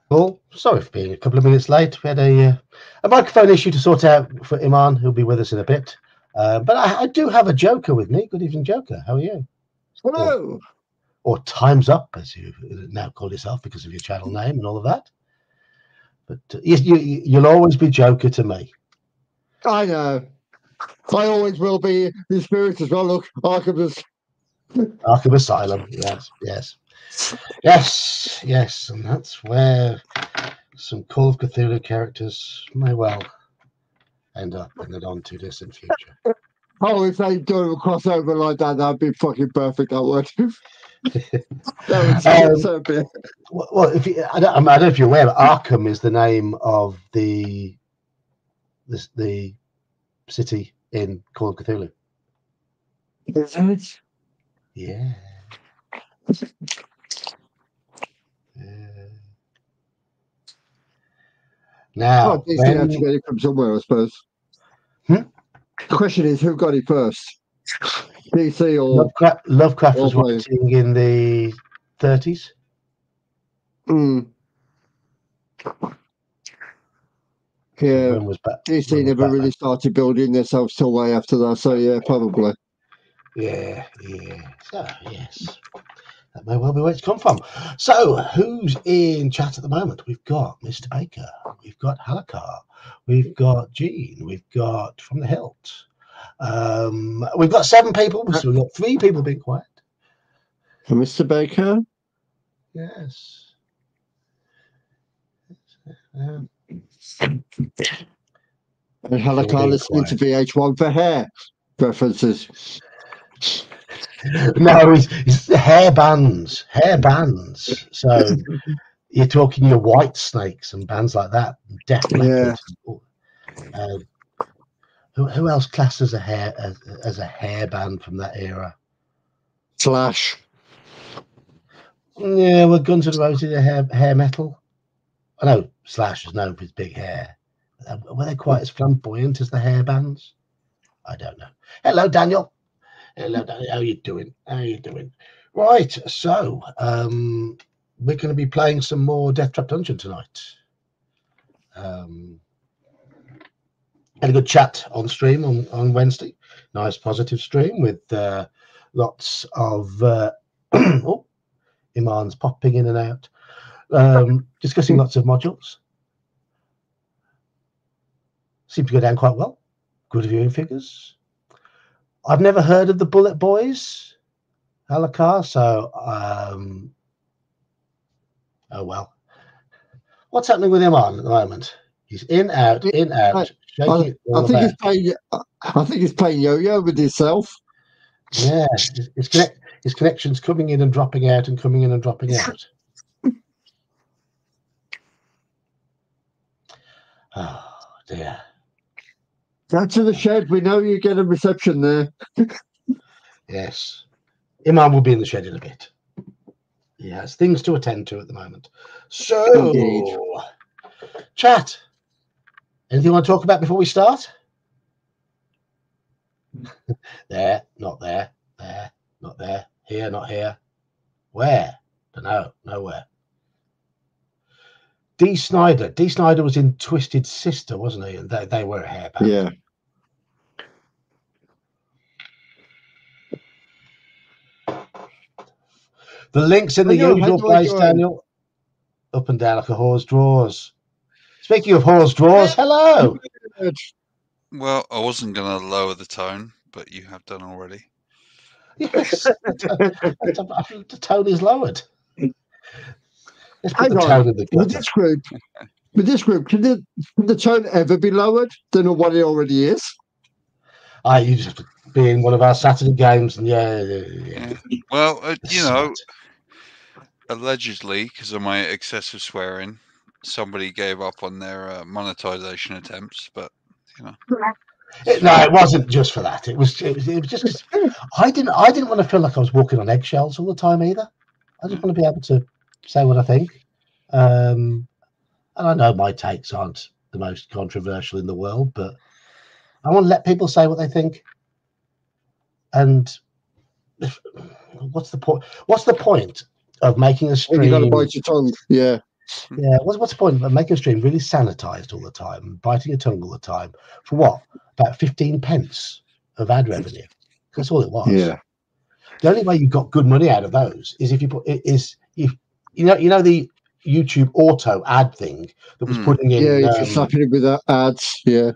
Well, sorry for being a couple of minutes late. We had a microphone issue to sort out for Iman, who'll be with us in a bit. But I do have a Joker with me. Good evening, Joker. How are you? Or, Hello. or Time's Up, as you now call yourself because of your channel name and all of that. But you'll always be Joker to me. I know. I always will be in spirit as well. Look, Arkham Asylum. Yes. And that's where some Call of Cthulhu characters may well end up in the not-too-distant future. Oh, if they do a crossover like that, that'd be fucking perfect. That would. That would so be. Well, I don't know if you're aware, but Arkham is the name of the city in Call of Cthulhu. Is it? Yeah. Now, Disney had to get it from somewhere, I suppose. The question is, who got it first? DC or Lovecraft was writing in the 30s. Yeah, DC never really started building themselves till way after that. So yeah, probably. Yeah. So yes, that may well be where it's come from. So who's in chat at the moment? We've got Mr. Baker, we've got Halakar, we've got Gene, we've got From the Hilt. We've got 7 people, so we've got 3 people being quiet. Mr. Baker? Yes. And Halakar listening to VH1 for hair references. No, it's the hair bands. So you're talking your White Snakes and bands like that. Death Leopard. Yeah. Who else classed as a hair band from that era? Slash. Yeah, well, Guns N' Roses are hair metal. I know Slash is known for his big hair. Were they quite as flamboyant as the hair bands? I don't know. Hello, Daniel. How you doing? Right, so we're going to be playing some more Deathtrap Dungeon tonight. Had a good chat on stream on Wednesday. Nice positive stream with lots of Iman's popping in and out, discussing lots of modules. Seemed to go down quite well. Good viewing figures. I've never heard of the Bullet Boys, Halakar, so oh well. What's happening with Iman at the moment? He's in, out. I think he's playing yo-yo with himself. Yeah, his connection's coming in and dropping out and coming in and dropping out. Oh dear. Go to the shed. We know you get a reception there. Yes. Iman will be in the shed in a bit. He has things to attend to at the moment. So, indeed. Chat. Anything you want to talk about before we start? There, not there. There, not there. Here, not here. Where? Don't know. Nowhere. D. Snyder was in Twisted Sister, wasn't he? And they were a hair band. Yeah. The link's in the usual place, Daniel. Up and down like a whore's drawers. Speaking of whore's drawers, hello. Well, I wasn't going to lower the tone, but you have done already. Yes, the tone is lowered. Let's put the tone in the gutter. With this group, can the tone ever be lowered than what it already is? You just have to be in one of our Saturday games, and yeah. Well, you know, allegedly, because of my excessive swearing, somebody gave up on their monetization attempts, but you know. No, it wasn't just for that. It was just because I didn't want to feel like I was walking on eggshells all the time either. I just want to be able to say what I think. And I know my takes aren't the most controversial in the world, but I want to let people say what they think. And what's the point? What's the point of making a stream? You got to bite your tongue. Yeah. Yeah, what's the point of making a stream really sanitized all the time, biting your tongue all the time for what? About 15 pence of ad revenue. That's all it was. Yeah. The only way you got good money out of those is if you put you know the YouTube auto ad thing that was putting in. Yeah, if you're slapping it with ads, yeah.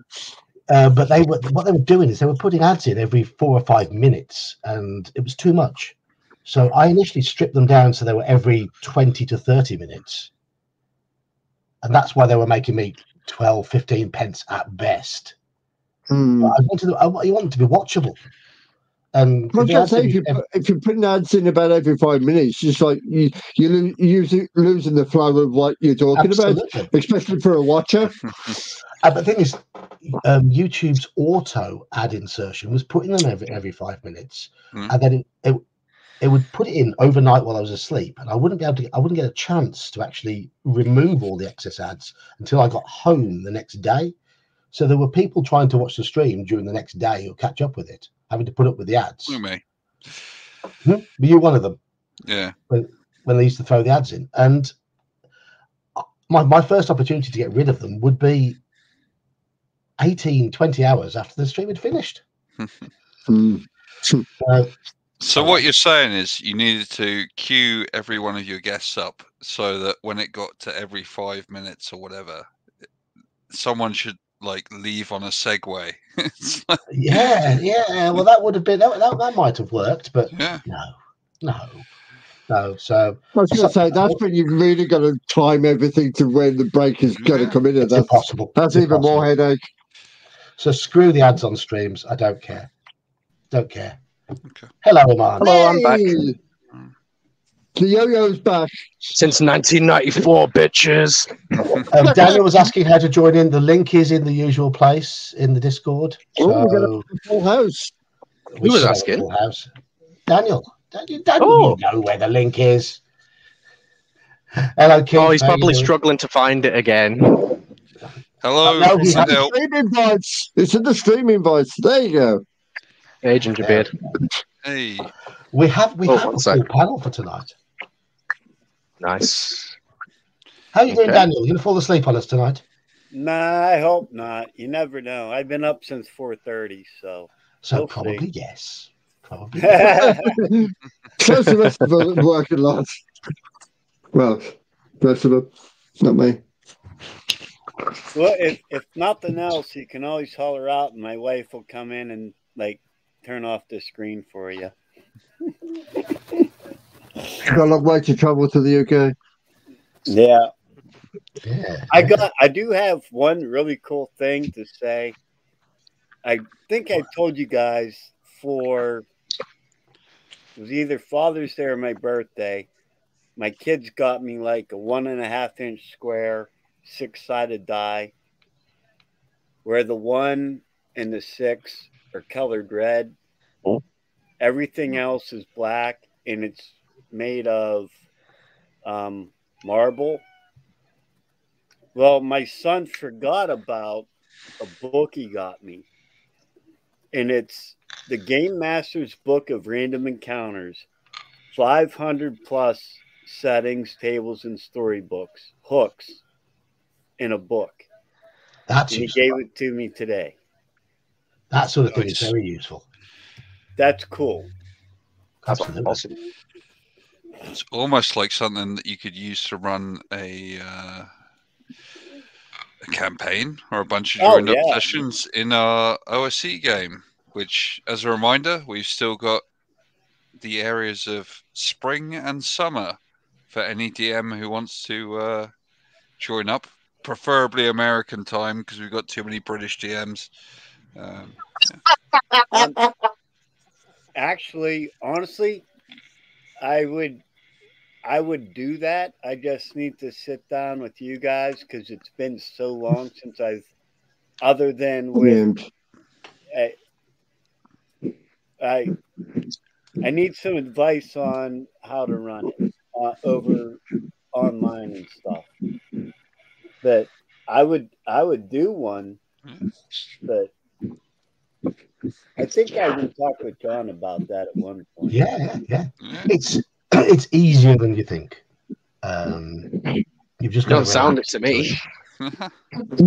But what they were doing is they were putting ads in every 4 or 5 minutes, and it was too much. So I initially stripped them down so they were every 20 to 30 minutes. And that's why they were making me 12, 15 pence at best. But I you want them to be watchable. And if you're putting ads in about every 5 minutes, it's like you're losing the flow of what you're talking about, especially for a watcher. But the thing is, YouTube's auto ad insertion was putting them every 5 minutes, and then it would put it in overnight while I was asleep, and I wouldn't get a chance to actually remove all the excess ads until I got home the next day. So there were people trying to watch the stream during the next day or catch up with it, having to put up with the ads. Me. Were you one of them? Yeah. When they used to throw the ads in, and my first opportunity to get rid of them would be 18, 20 hours after the stream had finished. So what you're saying is you needed to queue every one of your guests up so that when it got to every 5 minutes or whatever, someone should like leave on a Segway. Yeah. Well, that would have been that might have worked, but no. So I was going to say that's when you've really got to time everything to when the break is going to come in. That's impossible. That's even more headache. So screw the ads on streams. I don't care. Okay. Hello, Oman. Hello, I'm back. The yo-yo's back. Since 1994, bitches. Daniel was asking how to join in. The link is in the usual place in the Discord. So we're going to full house. Who was asking? Full house. Daniel, you know where the link is. Hello, Keith. Oh, he's probably struggling to find it again. Hello. It's in the stream invites. It's in the stream invites. There you go. Agent Jabid. Hey. We have a full panel for tonight. Nice. How are you doing, Daniel? You going to fall asleep on us tonight? Nah, I hope not. You never know. I've been up since 4:30, so we'll probably see. Yes. Probably. Close the rest of the working lads. Well, rest of them, not me. Well, if nothing else, you can always holler out, and my wife will come in and like turn off the screen for you. Got a long way to travel to the UK. Yeah. I do have one really cool thing to say. I think I told you guys it was either Father's Day or my birthday. My kids got me like a 1.5-inch square 6-sided die where the 1 and the 6 are colored red. Everything else is black, and it's made of marble. Well, my son forgot about a book he got me, and it's the Game Master's Book of Random Encounters, 500 plus settings, tables, and storybooks, hooks in a book. That's he gave it to me today. That sort of thing is very useful. That's cool. That's awesome. It's almost like something that you could use to run a campaign or a bunch of joined up sessions in our OSC game, which, as a reminder, we've still got the areas of spring and summer for any DM who wants to join up, preferably American time because we've got too many British DMs. Actually, honestly, I would do that. I just need to sit down with you guys because it's been so long since other than with, I need some advice on how to run it over online and stuff. But I would do one, but I think I even talked with John about that at one point. Yeah. It's easier than you think. You've just don't sound it to me. I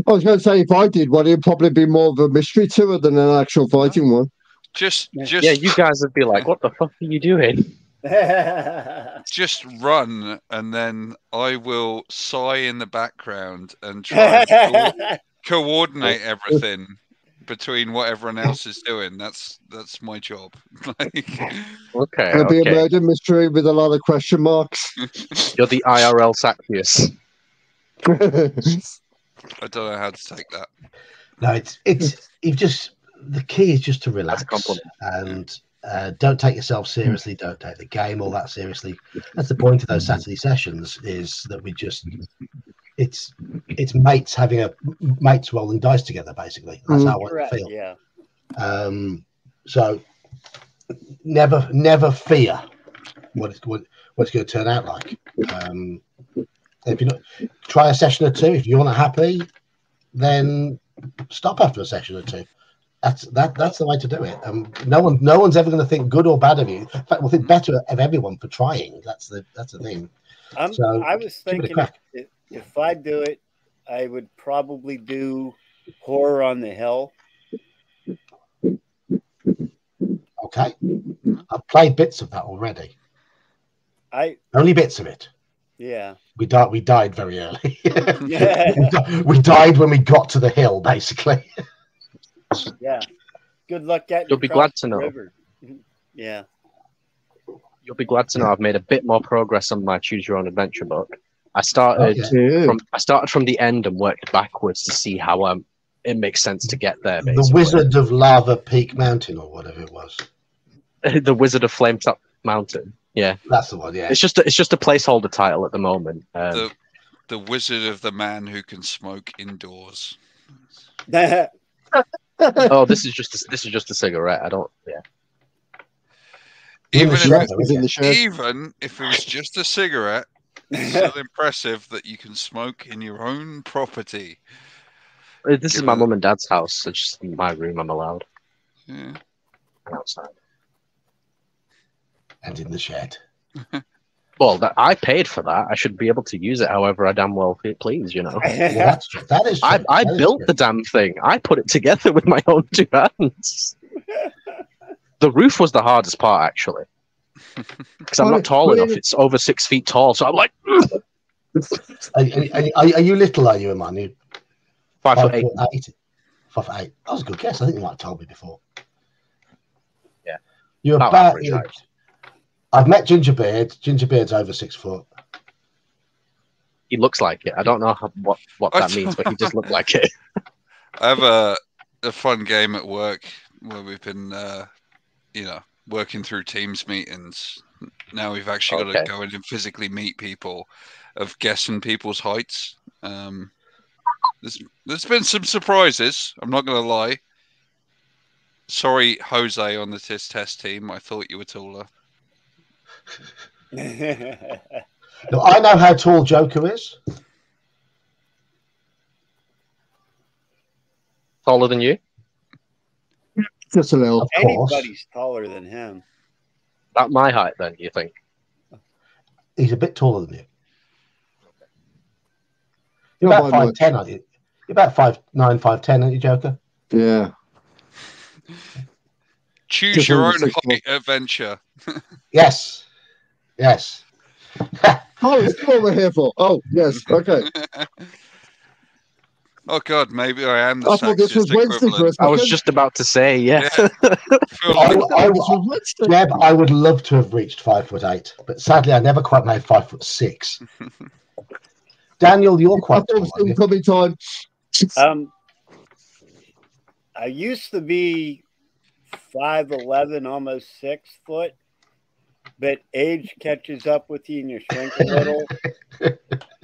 was going to say, if I did one, it'd probably be more of a mystery tour than an actual fighting one. Just yeah, you guys would be like, "What the fuck are you doing?" Just run, and then I will sigh in the background and try and coordinate everything between what everyone else is doing. That's my job. Okay, It'll be a murder mystery with a lot of question marks. You're the IRL Sacius. I don't know how to take that. No, it's the key is just to relax and don't take yourself seriously. Don't take the game all that seriously. That's the point of those Saturday sessions, is that it's mates having mates rolling dice together. Basically, that's how I feel. Yeah. So never fear what it's going to turn out like. If you try a session or two, if you're not happy, then stop after a session or two. That's the way to do it. No one's ever going to think good or bad of you. In fact, we'll think better of everyone for trying. That's the thing. I was thinking if I do it, I would probably do Horror on the Hill. Okay, I've played bits of that already. Only bits of it. Yeah. We died very early. We died when we got to the hill, basically. Yeah. Good luck getting. You'll be glad to know. River. Yeah. You'll be glad to know I've made a bit more progress on my Choose Your Own Adventure book. I started from the end and worked backwards to see how it makes sense to get there. Basically. The Wizard of Lava Peak Mountain, or whatever it was. The Wizard of Flametop Mountain. Yeah, that's the one. Yeah, it's just a placeholder title at the moment. The Wizard of the Man Who Can Smoke Indoors. Oh, this is just a cigarette. I don't. Yeah. Even if it was just a cigarette, it's still impressive that you can smoke in your own property. This is my mum and dad's house. So just in my room, I'm allowed. Yeah. And outside. And in the shed. Well, I paid for that. I should be able to use it however I damn well please, you know. Well, that's true. That is true. I built the damn thing. I put it together with my own 2 hands. The roof was the hardest part, actually. Because I'm not tall enough. It's over 6 feet tall, so I'm like... Are you little, are you, Emmanuel? 5'8". 5'8". That was a good guess. I think you might have told me before. Yeah. You're about... I've met Gingerbeard. Gingerbeard's over 6 foot. He looks like it. I don't know what that means, but he does look like it. I have a fun game at work where we've been, working through Teams meetings. Now we've actually got to go in and physically meet people, of guessing people's heights. There's been some surprises. I'm not going to lie. Sorry, Jose on the test team. I thought you were taller. No, I know how tall Joker is. Taller than you? Just a little. Anybody's taller than him. About my height, then, you think? He's a bit taller than you. You're about 5'10", aren't you? You're about 5'9", 5'10", aren't you, Joker? Yeah. Choose your own height adventure. Yes. Yes. Oh, it's what we're here for. Oh, yes. Okay. Oh God, maybe I am the I thought this was Wednesday for us. I was just about to say, yeah. I would love to have reached 5'8", but sadly, I never quite made 5'6". Daniel, you're quite tall. Coming time. I used to be 5'11", almost 6 foot. But age catches up with you and you shrink a little.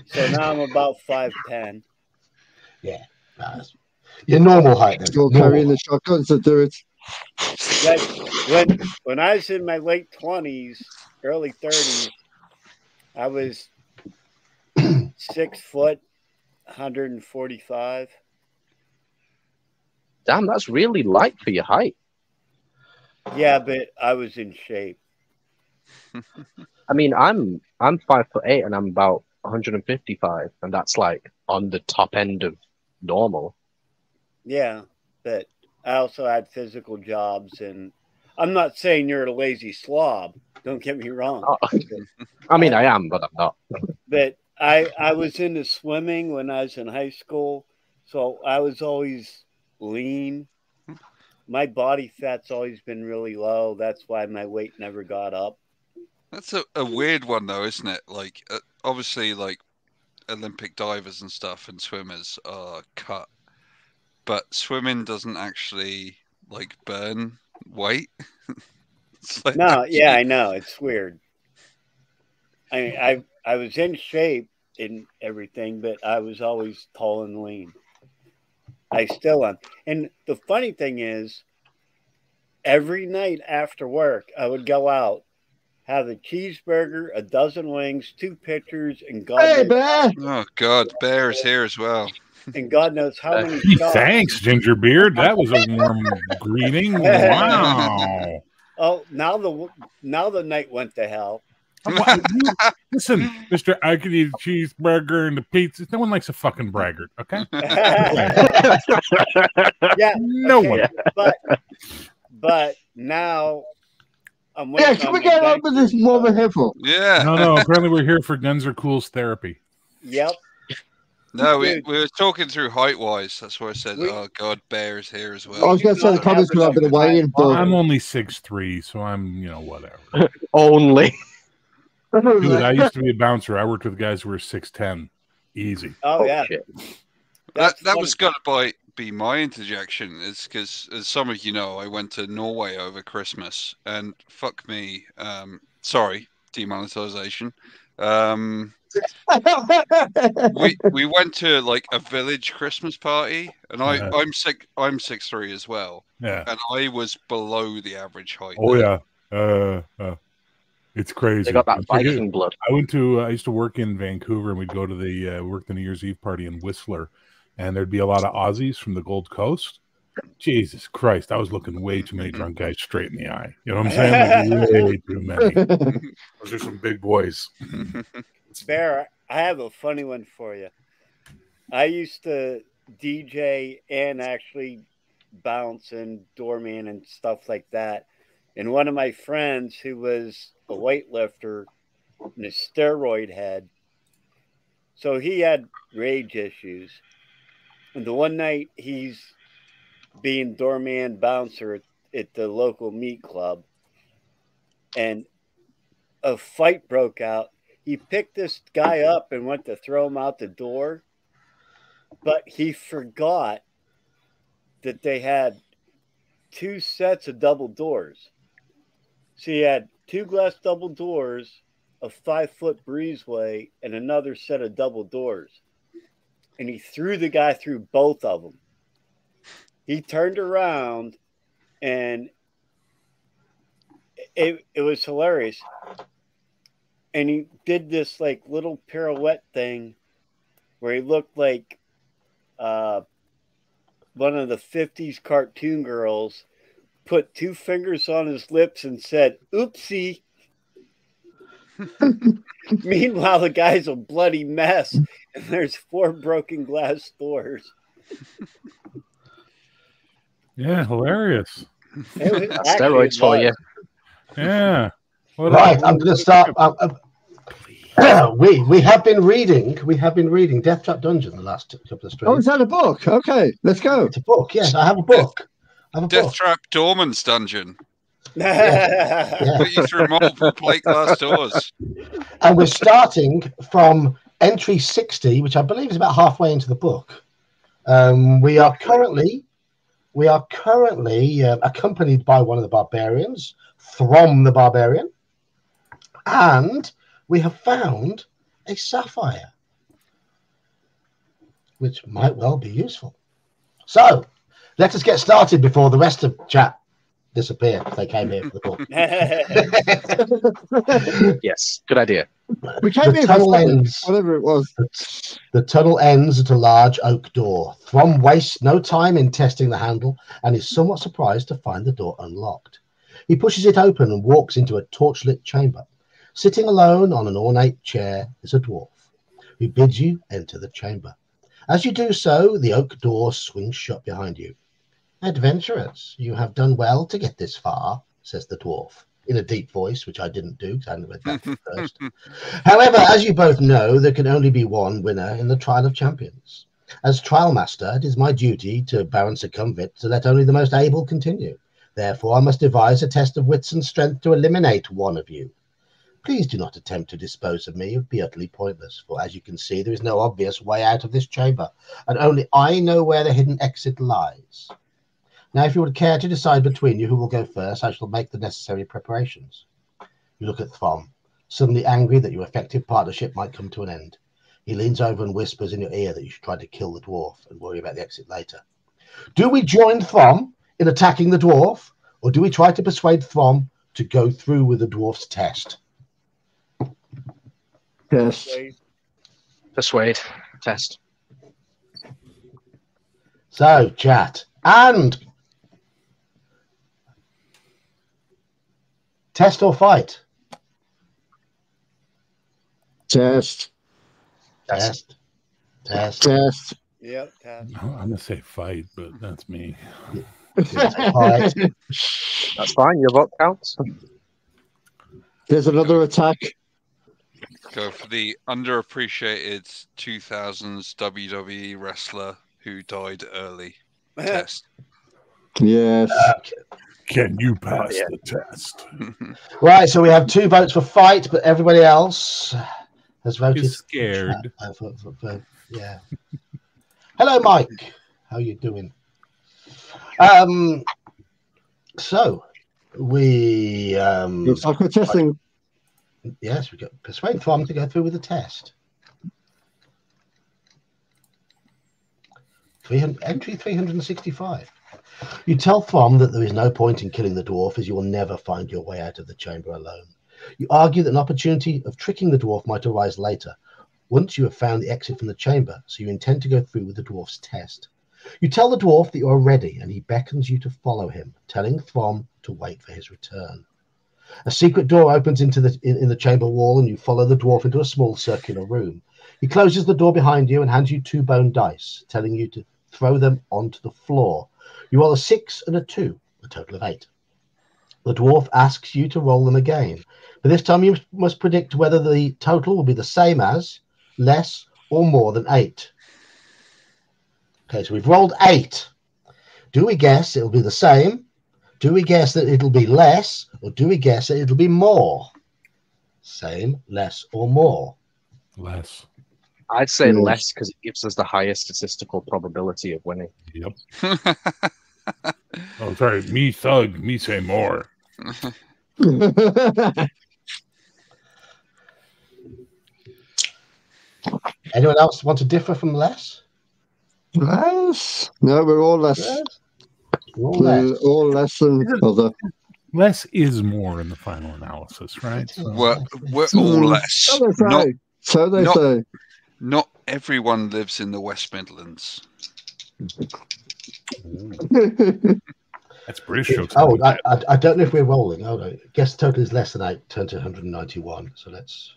So now I'm about 5'10". Yeah. Your normal height. Still carrying the shotguns to do it. Like when I was in my late 20s, early 30s, I was 6 foot, 145. Damn, that's really light for your height. Yeah, but I was in shape. I mean, I'm 5'8" and I'm about 155, and that's like on the top end of normal. Yeah, but I also had physical jobs, and I'm not saying you're a lazy slob. Don't get me wrong. Oh, I mean, I am, but I'm not. But I was into swimming when I was in high school, so I was always lean. My body fat's always been really low. That's why my weight never got up. That's a weird one, though, isn't it? Like, obviously, like Olympic divers and stuff and swimmers are cut, but swimming doesn't actually like burn weight. Like no, yeah, I know it's weird. I mean, I was in shape in everything, but I was always tall and lean. I still am. And the funny thing is, every night after work, I would go out, have a cheeseburger, a dozen wings, 2 pitchers, and Bear! Oh God, Bear is here as well. And God knows how many shots. Thanks, Gingerbeard. That was a warm greeting. Wow. Oh, now the night went to hell. Listen, Mister, I could eat a cheeseburger and a pizza. No one likes a fucking braggart, okay? Yeah, no one. But now I'm waiting. Yeah, can we get over this woman heifer? Yeah. No. Apparently, we're here for Gunzer Cool's therapy. Yep. No, we were talking through height wise. That's why I said, "Oh God, Bear is here as well." I was going to say the comments were over the way in. I'm only 6'3", so I'm whatever. Only. Dude, I used to be a bouncer. I worked with guys who were 6'10". Easy. Oh yeah. That was going to be my interjection. Is because, as some of you know, I went to Norway over Christmas, and fuck me. Sorry, demonetization. We went to like a village Christmas party, and I'm 6'3" as well. Yeah, and I was below the average height. Oh yeah, it's crazy. They got that Viking blood. I used to work in Vancouver, and we'd go to we worked the New Year's Eve party in Whistler, and there'd be a lot of Aussies from the Gold Coast. Jesus Christ, I was looking way too many drunk guys straight in the eye. You know what I'm saying? Like, way too many. Those are some big boys. Bear, I have a funny one for you. I used to DJ and actually bounce and doorman and stuff like that. And one of my friends who was a weightlifter and a steroid head, so he had rage issues. And the one night he's being doorman bouncer at the local meat club, and a fight broke out. He picked this guy up and went to throw him out the door, but he forgot that they had 2 sets of double doors. So he had 2 glass double doors, a 5-foot breezeway, and another set of double doors. And he threw the guy through both of them. He turned around, and it was hilarious. And he did this like little pirouette thing where he looked like one of the 50s cartoon girls, put 2 fingers on his lips and said, "Oopsie." Meanwhile, the guy's a bloody mess, and there's 4 broken glass doors. Yeah, hilarious. Steroids for you. Yeah. Right, I'm going to start. We have been reading Deathtrap Dungeon the last couple of streams. Oh, is that a book? Okay, let's go. It's a book. Yes, I have a book. Deathtrap Dorman's Dungeon. Yeah. Put you through multiple plate glass doors. And we're starting from entry 60, which I believe is about halfway into the book. We are currently accompanied by one of the barbarians, Throm the Barbarian, and we have found a sapphire, which might well be useful. So let us get started before the rest of chat disappear. They came here for the book. Yes, good idea. We came here for whatever it was. The tunnel ends at a large oak door. Throm wastes no time in testing the handle and is somewhat surprised to find the door unlocked. He pushes it open and walks into a torchlit chamber. Sitting alone on an ornate chair is a dwarf. who bids you enter the chamber. As you do so, the oak door swings shut behind you. Adventurers, you have done well to get this far, says the dwarf, in a deep voice, which I didn't do because I hadn't read that first. However, as you both know, there can only be one winner in the Trial of Champions. As trial master, it is my duty to Baron Succumbit to let only the most able continue. Therefore, I must devise a test of wits and strength to eliminate one of you. Please do not attempt to dispose of me. It would be utterly pointless, for as you can see, there is no obvious way out of this chamber, and only I know where the hidden exit lies. Now, if you would care to decide between you who will go first, I shall make the necessary preparations. You look at Thom, suddenly angry that your effective partnership might come to an end. He leans over and whispers in your ear that you should try to kill the dwarf and worry about the exit later. Do we join Thom in attacking the dwarf, or do we try to persuade Thom to go through with the dwarf's test? Test. Persuade. Test. So, chat. And test or fight? Test. Test. Test. Test. Yep. Test. I'm going to say fight, but that's me. Fight. That's fine. Your vote counts. There's another attack. Go for the underappreciated 2000s WWE wrestler who died early. Test. Yes. Can you pass the test? Right, so we have 2 votes for fight, but everybody else has voted. He's scared. Yeah. Hello, Mike. How you doing? So we Looks like we're testing. Yes, we got persuade Thom to go through with the test. Entry 365. You tell Thom that there is no point in killing the dwarf, as you will never find your way out of the chamber alone. You argue that an opportunity of tricking the dwarf might arise later, once you have found the exit from the chamber, so you intend to go through with the dwarf's test. You tell the dwarf that you are ready, and he beckons you to follow him, telling Thom to wait for his return. A secret door opens into in the chamber wall, and you follow the dwarf into a small circular room. He closes the door behind you and hands you 2 bone dice, telling you to throw them onto the floor. You roll a 6 and a 2, a total of 8. The dwarf asks you to roll them again, but this time you must predict whether the total will be the same as, less, or more than 8. Okay, so we've rolled 8. Do we guess it'll be the same? Do we guess that it'll be less, or do we guess that it'll be more? Same, less, or more? Less. I'd say less because it gives us the highest statistical probability of winning. Yep. Oh, sorry. Me thug. Me say more. Anyone else want to differ from less? Less? No, we're all less. Yes. We're all less than other. Less is more in the final analysis, right? So, we're all less. So they say. Not everyone lives in the West Midlands. That's British jokes. Oh, I don't know if we're rolling. Oh, no. Guess the total is less than 8, turn to 191. So let's.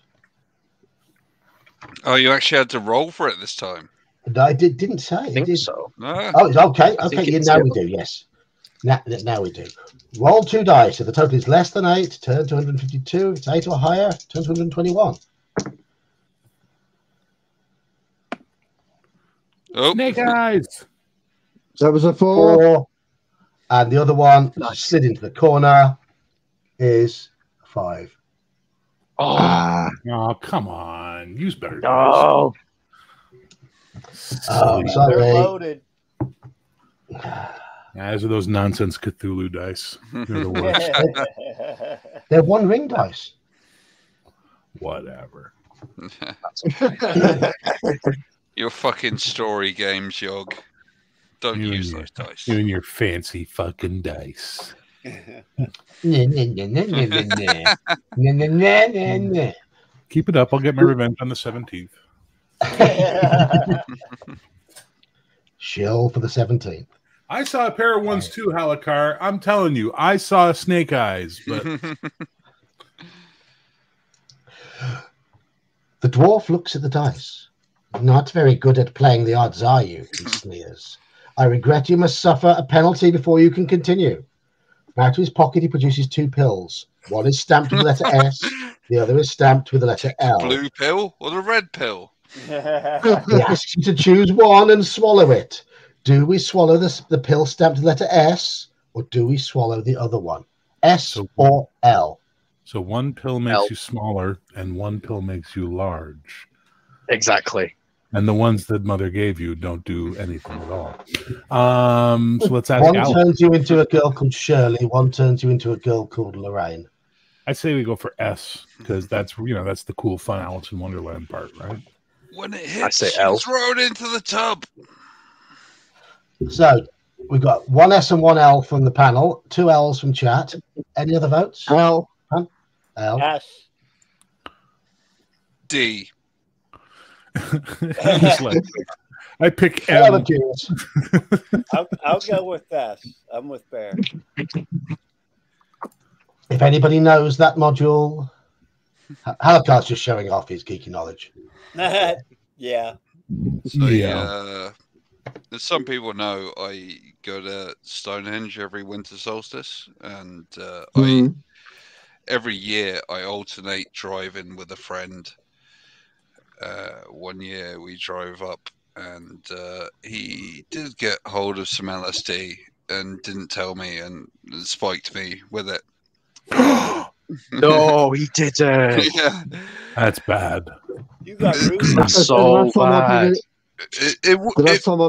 Oh, you actually had to roll for it this time. No, I didn't say. I think so. No. Oh, it's okay. Okay, yeah, now we do. Yes. Now we do. Roll 2 dice. If the total is less than 8, turn to 152. If it's 8 or higher, turn to 121. Oh. Snake eyes. That was a 4. And the other one slid into the corner is 5. Oh, come on. Use better. Oh. Sorry. They're loaded. As are those nonsense Cthulhu dice. They're the worst. They're 1 ring dice. Whatever. Your fucking story games, Yog. Don't use those dice. You and your fancy fucking dice. Keep it up. I'll get my revenge on the 17th. Shill for the 17th. I saw a pair of ones too, Halakar. I'm telling you, I saw snake eyes, but the dwarf looks at the dice Not very good at playing the odds, are you? He sneers. I regret you must suffer a penalty before you can continue. From out of his pocket, he produces 2 pills. One is stamped with the letter S. The other is stamped with the letter L. The blue pill or the red pill? He asks you to choose one and swallow it. Do we swallow the pill stamped with the letter S, or do we swallow the other one? S or L? So one pill makes you smaller, and one pill makes you large. Exactly. And the ones that Mother gave you don't do anything at all. So let's ask One Al. turns you into a girl called Shirley. One turns you into a girl called Lorraine. I say we go for S, because that's the cool, fun Alice in Wonderland part, right? When it hits, I say L. Throw it into the tub. So we've got 1 S and 1 L from the panel, 2 L's from chat. Any other votes? L. L. S. D. I pick L. M. I'll go with S. I'm with Bear. If anybody knows that module, Halakar's just showing off his geeky knowledge. Yeah. So, as some people know, I go to Stonehenge every winter solstice, and every year I alternate driving with a friend. One year we drove up, and he did get hold of some LSD and didn't tell me, and spiked me with it. No, he didn't. Yeah. That's bad. You got rude. So bad. The last time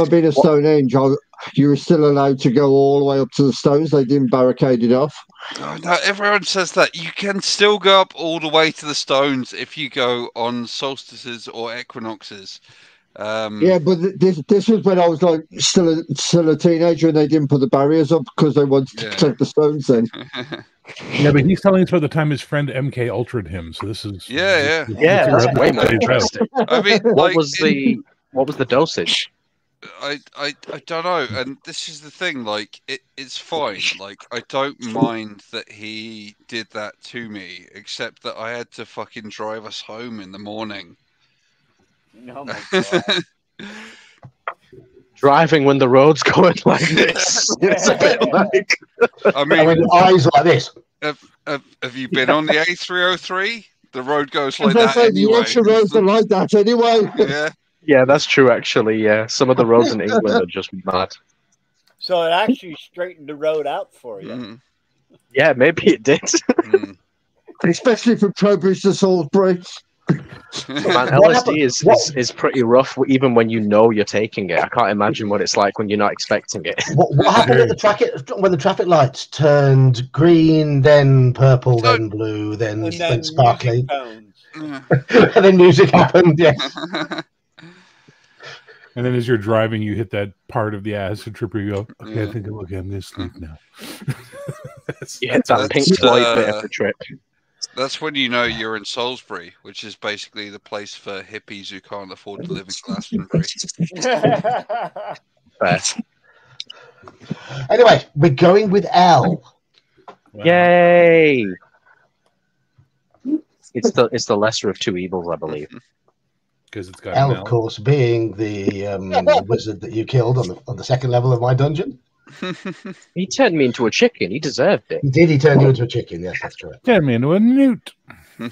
I've been at Stonehenge, you were still allowed to go all the way up to the stones. They didn't barricade it off. Oh, no, everyone says that. You can still go up all the way to the stones if you go on solstices or equinoxes. Yeah, but this was when I was like still a teenager, and they didn't put the barriers up because they wanted to protect the stones then. Yeah, but he's telling us about the time his friend MK ultra'd him. So this is that's way more interesting. I mean, what was the dosage? I don't know, and this is the thing. Like, it's fine. Like, I don't mind that he did that to me, except that I had to fucking drive us home in the morning. Oh my God. Driving when the road's going like this. It's a bit like. I mean, with eyes like this. Have you been on the A303? The road goes like that anyway. The extra roads are like that anyway. Yeah. Yeah, that's true. Actually, yeah, some of the roads in England are just mad. So it actually straightened the road out for you. Mm. Yeah, maybe it did. Especially from Trowbridge to Salisbury. Man, LSD is pretty rough, even when you know you're taking it. I can't imagine what it's like when you're not expecting it. What happened when the traffic lights turned green, then purple, then blue, then sparkly, and then music happened? Yes. And then as you're driving, you hit that part of the acid trip where you go, okay, I think I'm going to sleep now. You hit that Pink Floyd bit of the trip. That's when you know you're in Salisbury, which is basically the place for hippies who can't afford to live in Glastonbury. Anyway, we're going with L. Wow. Yay! It's the lesser of two evils, I believe. Because it's got L, of course, being the wizard that you killed on the second level of my dungeon. He turned me into a chicken. He deserved it. He did. He turned you into a chicken. Yes, that's correct. Turned me into a newt. And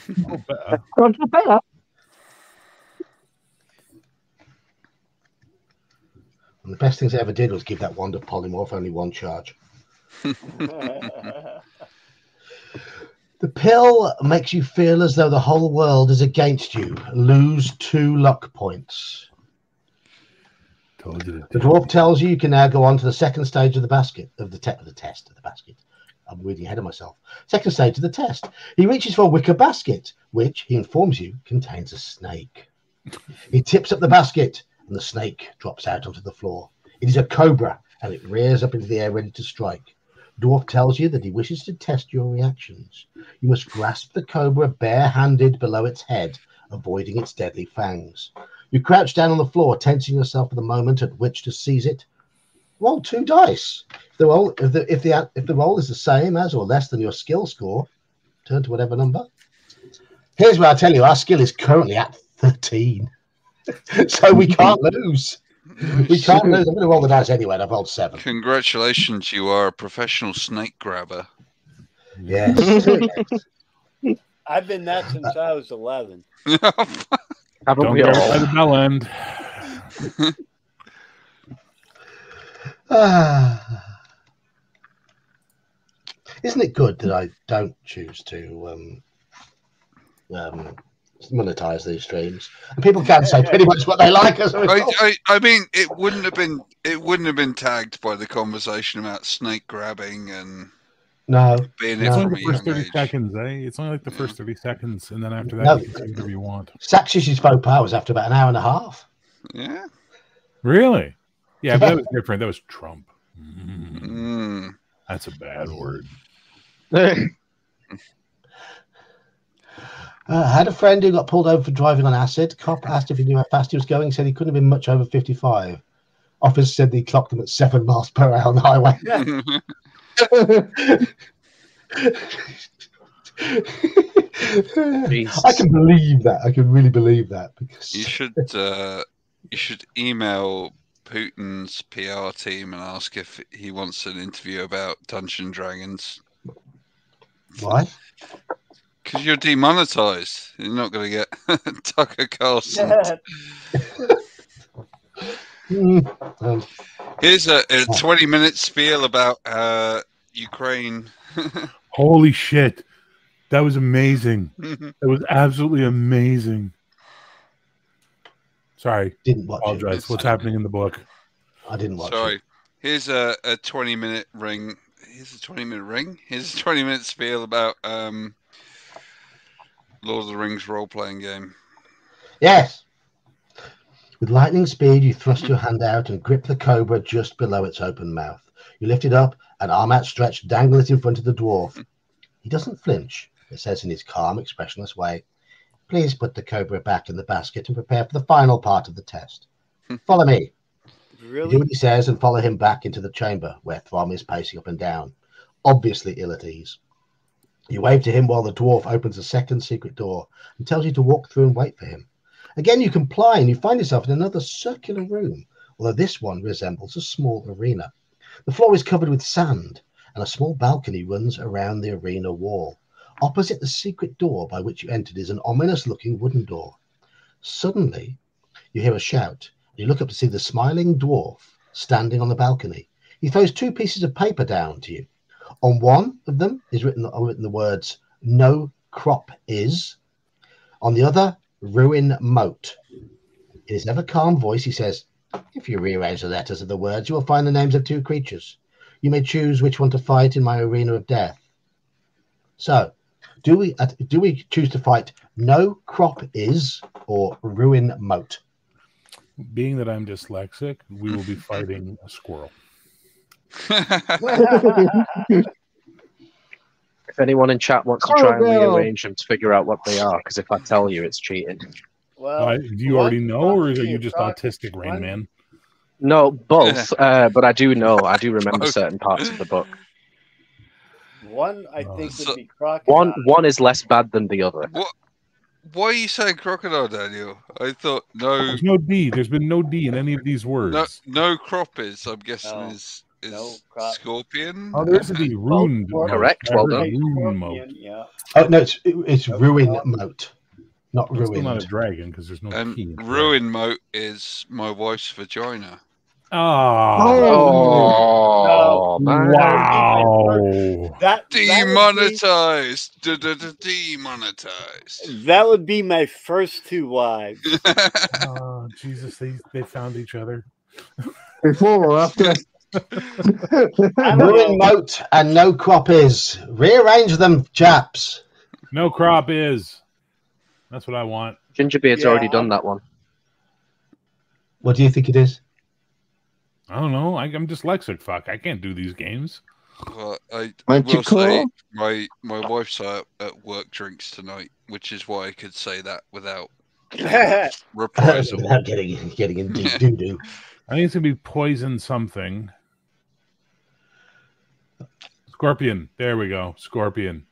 the best things I ever did was give that wand of polymorph only one charge. The pill makes you feel as though the whole world is against you. Lose 2 luck points. The dwarf tells you can now go on to the second stage of the basket of the test of the basket. I'm reading ahead of myself. Second stage of the test. He reaches for a wicker basket, which he informs you contains a snake. He tips up the basket, and the snake drops out onto the floor. It is a cobra, and it rears up into the air ready to strike. Dwarf tells you that he wishes to test your reactions. You must grasp the cobra bare-handed below its head, avoiding its deadly fangs. You crouch down on the floor, tensing yourself for the moment at which to seize it. Roll 2 dice. If the roll is the same as or less than your skill score, turn to whatever number. Here's where I tell you our skill is currently at 13. So we can't lose. We can't lose. I'm going to roll the dice anyway, and I've rolled 7. Congratulations, you are a professional snake grabber. Yes. I've been that since I was 11. Don't we go all? by the bell end. Isn't it good that I don't choose to monetize these streams? And people can say pretty much what they like as a result. I mean, it wouldn't have been tagged by the conversation about snake grabbing and being it's from only the first 30 age. seconds, eh? It's only like the first 30 seconds, and then after that, you can say whatever you want. Saxish's faux pas was after about an hour and a half. Yeah. Really? Yeah, but that was different. That was Trump. That's a bad word. Had a friend who got pulled over for driving on acid. Cop asked if he knew how fast he was going. Said he couldn't have been much over 55. Officer said he clocked him at 7 miles per hour on the highway. I can believe that. I can really believe that. Because you should email Putin's PR team and ask if he wants an interview about Dungeons and Dragons. Why? Because you're demonetized. You're not going to get Tucker Carlson. Here's a 20-minute spiel about Ukraine. Holy shit. That was amazing. That was absolutely amazing. Sorry. Didn't watch Apologize. it. What's happening in the book? I didn't watch Sorry. it. Here's a 20-minute ring. Here's a 20-minute spiel about Lord of the Rings role-playing game. Yes. With lightning speed, you thrust your hand out and grip the cobra just below its open mouth. You lift it up and arm outstretched, dangle it in front of the dwarf. He doesn't flinch. It says in his calm, expressionless way, "Please put the cobra back in the basket and prepare for the final part of the test. Follow me." Really? You do what he says and follow him back into the chamber where Throm is pacing up and down, obviously ill at ease. You wave to him while the dwarf opens a second secret door and tells you to walk through and wait for him. Again, you comply and you find yourself in another circular room, although this one resembles a small arena. The floor is covered with sand, and a small balcony runs around the arena wall. Opposite the secret door by which you entered is an ominous-looking wooden door. Suddenly, you hear a shout. You look up to see the smiling dwarf standing on the balcony. He throws 2 pieces of paper down to you. On one of them is written the words, "No crop is." On the other, "Ruin moat." In his ever calm voice, he says, "If you rearrange the letters of the words, you will find the names of 2 creatures. You may choose which one to fight in my arena of death." So, do we choose to fight No crop is or Ruin moat? Being that I'm dyslexic, we will be fighting a squirrel. If anyone in chat wants to try and rearrange them to figure out what they are, because if I tell you, it's cheating. Well, do you already know, or are you just autistic, Rain Man? No, both. But I do know. I do remember certain parts of the book. One, I think, would be crocodile. One is less bad than the other. What? Why are you saying crocodile, Daniel? I thought no. There's no D. There's been no D in any of these words. No crop is. I'm guessing is scorpion. Oh, there's a D. Ruined. Correct. Well done. Ruin moat. Yeah. Oh no, it's Ruin moat, not It's ruined. still not a dragon because there's no And T. ruin moat is my wife's vagina. Oh, man. Wow. Demonetized. Demonetized. That would be my first 2 wives. Oh, Jesus, they found each other. Before or after? Ruin moat and No crop is. Rearrange them, chaps. No crop is. That's what I want. Gingerbeard's already done that one. What do you think it is? I don't know. I'm dyslexic. Fuck, I can't do these games. Well, I will say my wife's at work drinks tonight, which is why I could say that without reprisal. Without getting in deep doo-doo. I think it's gonna be poison something. Scorpion. There we go. Scorpion.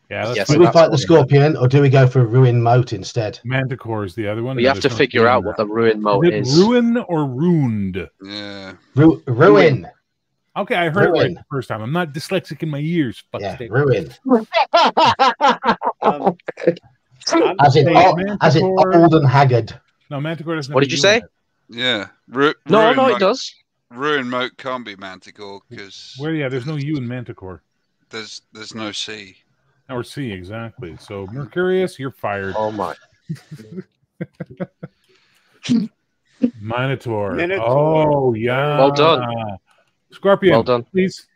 Yeah, Yes, do we fight the scorpion or do we go for ruin moat instead? Manticore is the other one. We have to figure out what the ruin moat is. Ruin or ruined? Yeah. Ruin. Okay, I heard it right the first time. I'm not dyslexic in my ears. Ruin. As in old and haggard. No, Manticore doesn't. What did you say? Yeah. No, it does. Ruin moat can't be Manticore because there's no U in Manticore. There's no C. Or C, exactly. So Mercurius, you're fired. Oh my. Minotaur. Oh yeah. Well done. Scorpion. Well done.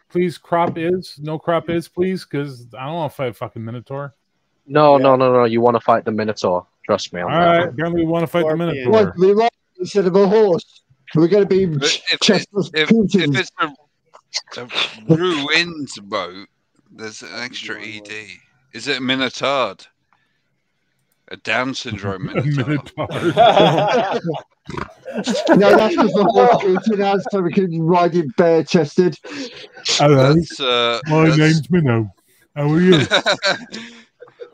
Please crop is. No crop is, please, because I don't want to fight a fucking Minotaur. No. You want to fight the Minotaur. Trust me. All right. Apparently we want to fight the Minotaur. What, we ride instead of a horse. We're going to be if it's a ruined boat, there's an extra ED. Is it a Minotaur? A Down syndrome Minotaur? No, that's just a horse eating us so we can ride it bare chested. Hello. My name's Minnow. How are you?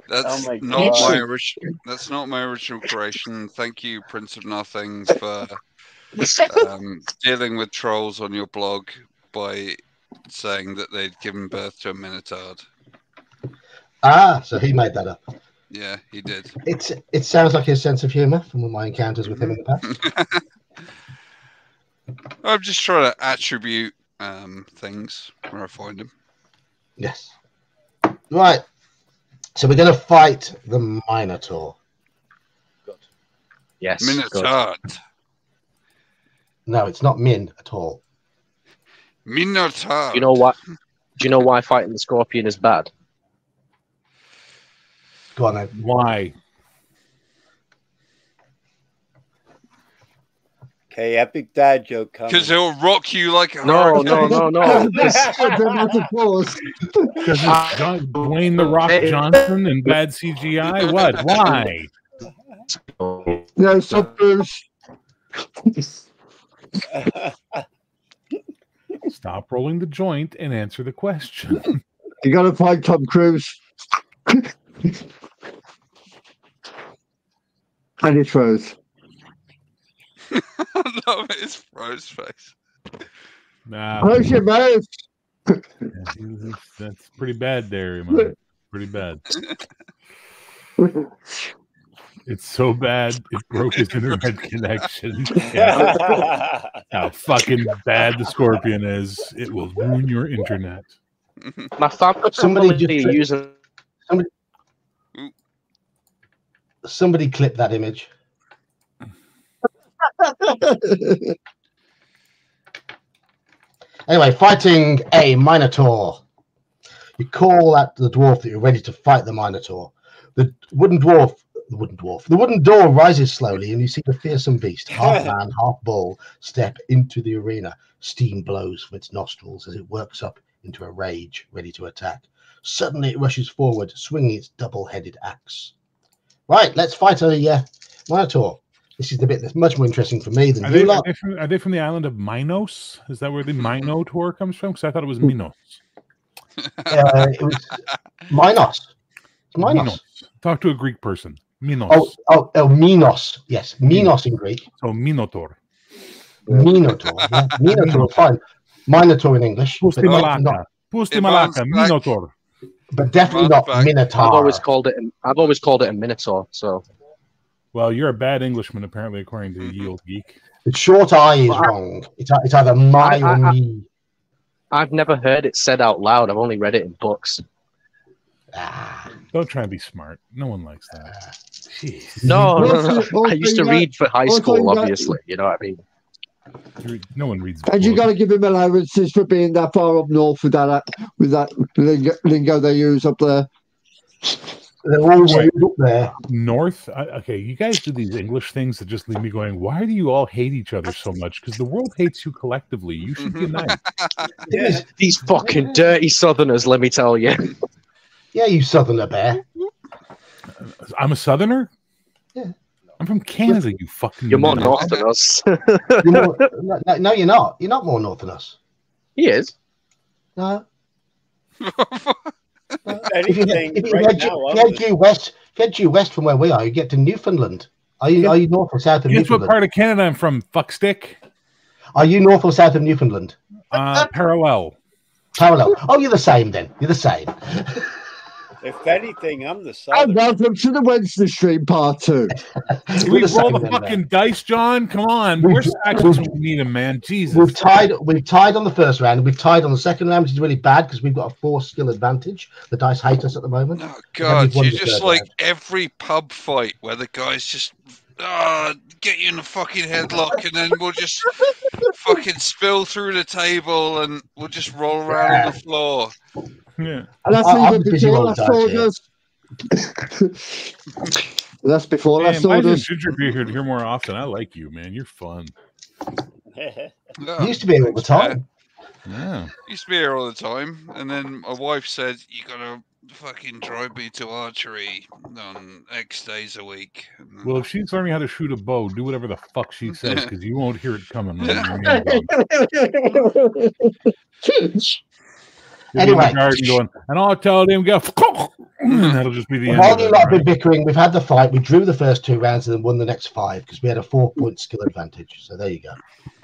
That's That's not my original creation. Thank you, Prince of Nothings, for dealing with trolls on your blog by saying that they'd given birth to a Minotaur. So he made that up. Yeah, he did. It sounds like his sense of humour from my encounters with him in the past. I'm just trying to attribute things where I find them. Yes. Right. So we're going to fight the Minotaur. Good. Yes. Minotaur. No, it's not Min at all. Minotaur. Do you know what? Do you know why fighting the scorpion is bad? Go on then. Why? Okay, epic dad joke coming. Because it'll rock you like a No. Because Dwayne the Rock Johnson and bad CGI? What? Why? No, Bruce. Stop rolling the joint and answer the question. You got to find Tom Cruise. And it's Rose. I love it. It's Rose face. Nah. Close your mouth. That's pretty bad there, man. Pretty bad. It's so bad it broke his internet connection. Yeah. How fucking bad the scorpion is. It will ruin your internet. My family using. Somebody clip that image. Anyway, fighting a Minotaur. You call at the dwarf that you're ready to fight the Minotaur. The wooden door rises slowly, and you see the fearsome beast, half man, half bull, step into the arena. Steam blows from its nostrils as it works up into a rage, ready to attack. Suddenly, it rushes forward, swinging its double-headed axe. Right, let's fight a Minotaur. This is the bit that's much more interesting for me than you lot. Are they from the island of Minos? Is that where the Minotaur comes from? Because I thought it was Minos. It was Minos. Minos. Talk to a Greek person. Minos. Oh, Minos. Yes, Minos in Greek. So Minotaur. Minotaur. Yeah. Minotaur, fine. Minotaur in English. Pusti Malaka. Minotaur. But definitely not Minotaur. I've always called it a Minotaur. So. Well, you're a bad Englishman, apparently, according to Ye Old Geek. The short I is wrong. It's either my or me. I've never heard it said out loud. I've only read it in books. Don't try and be smart. No one likes that. Jeez. No. I used to read for high school, obviously. You know what I mean? No one reads. And you got to give him allowances for being that far up north with that lingo they use up there. They're all way up there. North? Okay, you guys do these English things that just leave me going, why do you all hate each other so much? Because the world hates you collectively. You should unite. Yeah. These fucking dirty Southerners, let me tell you. Yeah, you Southerner bear. I'm a Southerner? Yeah. I'm from Canada, you fucking... You're more north than us. No, you're not. You're not more north than us. He is. No. Get due west from where we are, you get to Newfoundland. Are you north or south of Guess Newfoundland? what part of Canada I'm from, fuckstick? Are you north or south of Newfoundland? Parallel. Oh, you're the same then. You're the same. If anything, I'm the southern. And welcome to the Wednesday stream part 2. We roll the fucking dice, John. Come on. Where's Saxons when we need him, man? Jesus. We've tied on the first round. We've tied on the second round, which is really bad because we've got a 4 skill advantage. The dice hate us at the moment. Oh God, you're just like round. Every pub fight where the guys just get you in a fucking headlock and then we'll just fucking spill through the table and we'll just roll around on the floor. Yeah. And that's even before last orders. That's before last orders. Ginger be here to hear more often. I like you, man. You're fun. Used to be here all the time. Yeah. Used to be here all the time. And then my wife said, you gotta fucking drive me to archery on X days a week. Well, if she's learning how to shoot a bow, do whatever the fuck she says, because you won't hear it coming. Anyway, going, and I'll tell them go. And that'll just be the end. While you lot have been bickering, we've had the fight. We drew the first 2 rounds and then won the next 5 because we had a 4-point skill advantage. So there you go.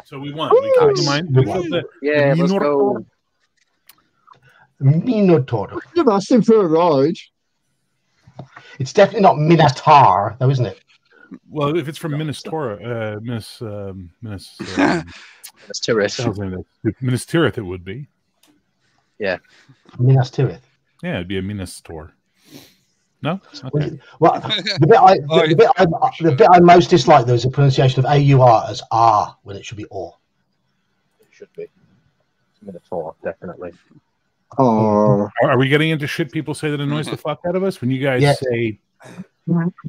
So we won. We got the mind. Yeah, let's go. Minotaur. You've asked him for a ride. It's definitely not Minotaur, though, isn't it? Well, if it's from Minas Tirith, Minas Tirith, it would be. Yeah. Minas Tirith. Yeah, it'd be a Minas Tor. No? Okay. Well, the bit I most dislike, though, is the pronunciation of A-U-R as R when it should be or. It should be. Minotaur, definitely. Oh. Are we getting into shit people say that annoys the fuck out of us? When you guys say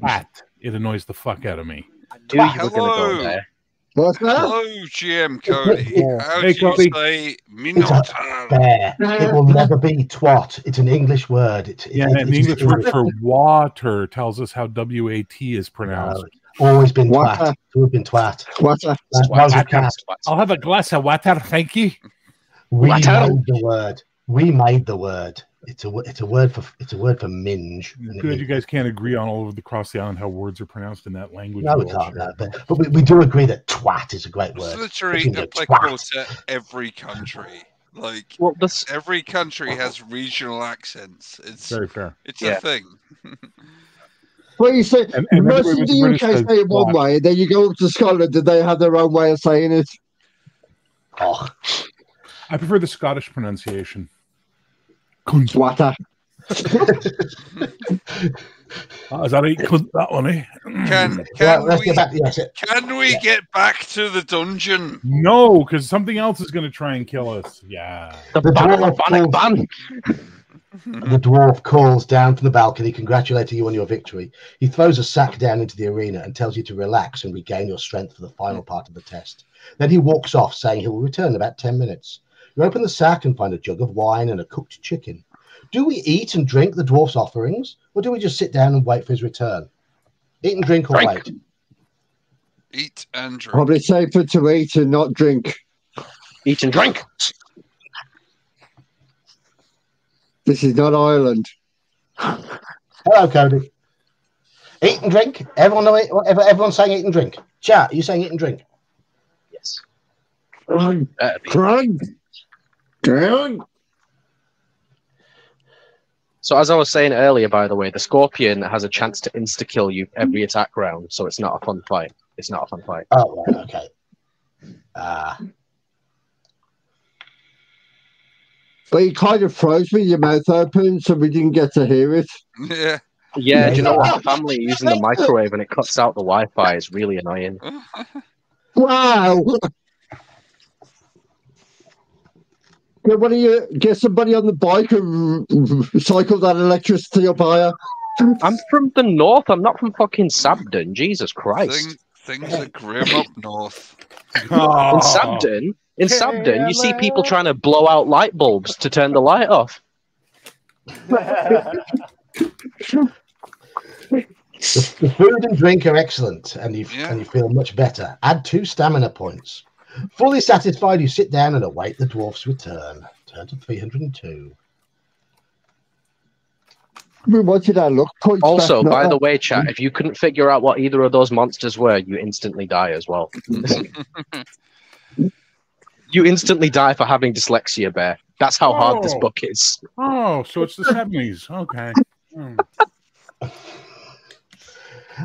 "at," it annoys the fuck out of me. I knew you were going to go there. What's that? Hello, GM Cody. How do you say Minotaur? It will never be twat. It's an English word. The English word for water tells us how W-A-T is pronounced. Always been twat. It's always been twat. Water. I'll have a glass of water, thank you. We made the word. We made the word. It's a word for minge. Good, you guys can't agree on all across the island how words are pronounced in that language. No, we can't. No, but we do agree that twat is a great word. It's literally applicable to every country. Like every country has regional accents. It's very fair. It's a thing. Well, you say most of the UK say it one way, then you go up to Scotland and they have their own way of saying it. Oh, I prefer the Scottish pronunciation. Water. Is that it? That one, eh? Can we get back to the dungeon? No, because something else is going to try and kill us. Yeah. The dwarf calls down from the balcony, congratulating you on your victory. He throws a sack down into the arena and tells you to relax and regain your strength for the final part of the test. Then he walks off, saying he will return in about 10 minutes. You open the sack and find a jug of wine and a cooked chicken. Do we eat and drink the dwarf's offerings, or do we just sit down and wait for his return? Eat and drink or wait? Eat and drink. Probably safer to eat and not drink. Eat and drink. This is not Ireland. Hello, Cody. Eat and drink. Everyone's saying eat and drink. Chat, are you saying eat and drink? Yes. Drink. So as I was saying earlier, by the way, the Scorpion has a chance to insta-kill you every attack round, so it's not a fun fight. It's not a fun fight. Oh, right, okay. But you kind of froze with your mouth open, so we didn't get to hear it. Yeah. Yeah, do you know what? The family using the microwave and it cuts out the Wi-Fi is really annoying. Wow. Get somebody on the bike and cycle that electricity up higher. I'm from the north. I'm not from fucking Sabden. Jesus Christ. Things are grim up north. In Sabden, you see people trying to blow out light bulbs to turn the light off. The food and drink are excellent, and you feel much better. Add 2 stamina points. Fully satisfied, you sit down and await the dwarf's return. Turn to 302. We wanted our luck points. Also, back, by the way, chat, if you couldn't figure out what either of those monsters were, you instantly die as well. You instantly die for having dyslexia, Bear. That's how hard this book is. Oh, so it's the 70s. Okay.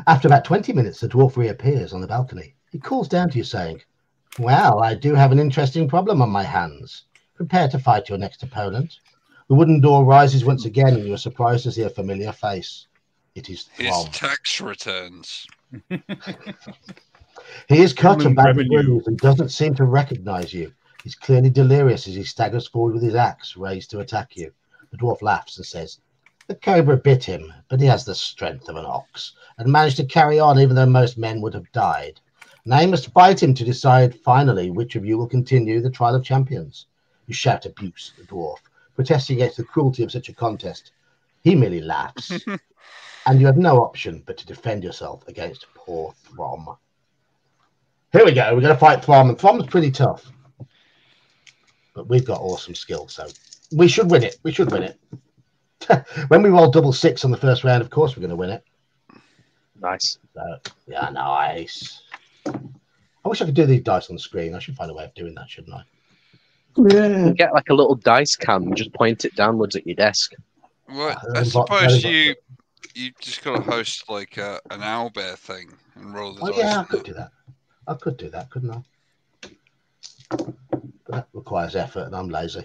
After about 20 minutes, the dwarf reappears on the balcony. He calls down to you, saying, "Well, I do have an interesting problem on my hands. Prepare to fight your next opponent." The wooden door rises once again, and you are surprised to see a familiar face. It is Throm. His tax returns. He is cut and badly bruised and doesn't seem to recognize you. He's clearly delirious as he staggers forward with his axe raised to attack you. The dwarf laughs and says, "The cobra bit him, but he has the strength of an ox and managed to carry on even though most men would have died. Now you must fight him to decide finally which of you will continue the trial of champions." You shout abuse at the dwarf, protesting against the cruelty of such a contest. He merely laughs, and you have no option but to defend yourself against poor Throm. Here we go. We're going to fight Throm, and Throm's pretty tough. But we've got awesome skills, so we should win it. We should win it. When we roll double 6 on the first round, of course we're going to win it. Nice. So, yeah, nice. I wish I could do these dice on the screen. I should find a way of doing that, shouldn't I? Yeah. Get like a little dice cam and just point it downwards at your desk. Well, I suppose you just got to host like an owlbear thing and roll the dice. Yeah, I could do that. I could do that, couldn't I? But that requires effort, and I'm lazy.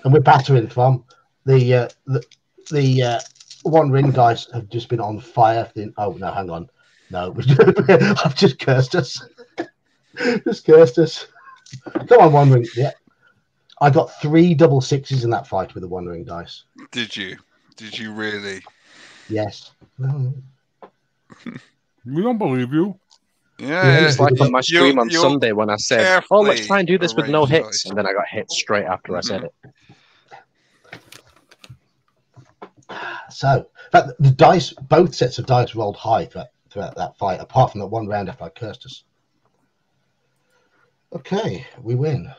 And we're battering from the one ring dice have just been on fire. Oh no, hang on, no, I've just cursed us. Just cursed us. Come on, one ring. Yeah, I got 3 double 6s in that fight with the one ring dice. Did you? Did you really? Yes. We don't believe you. Yeah, it's like on my stream on Sunday when I said, "Oh, let's try and do this with no hits," and then I got hit straight after I said it. So, in fact, the dice, both sets of dice rolled high throughout that fight, apart from that one round after I cursed us. Okay, we win.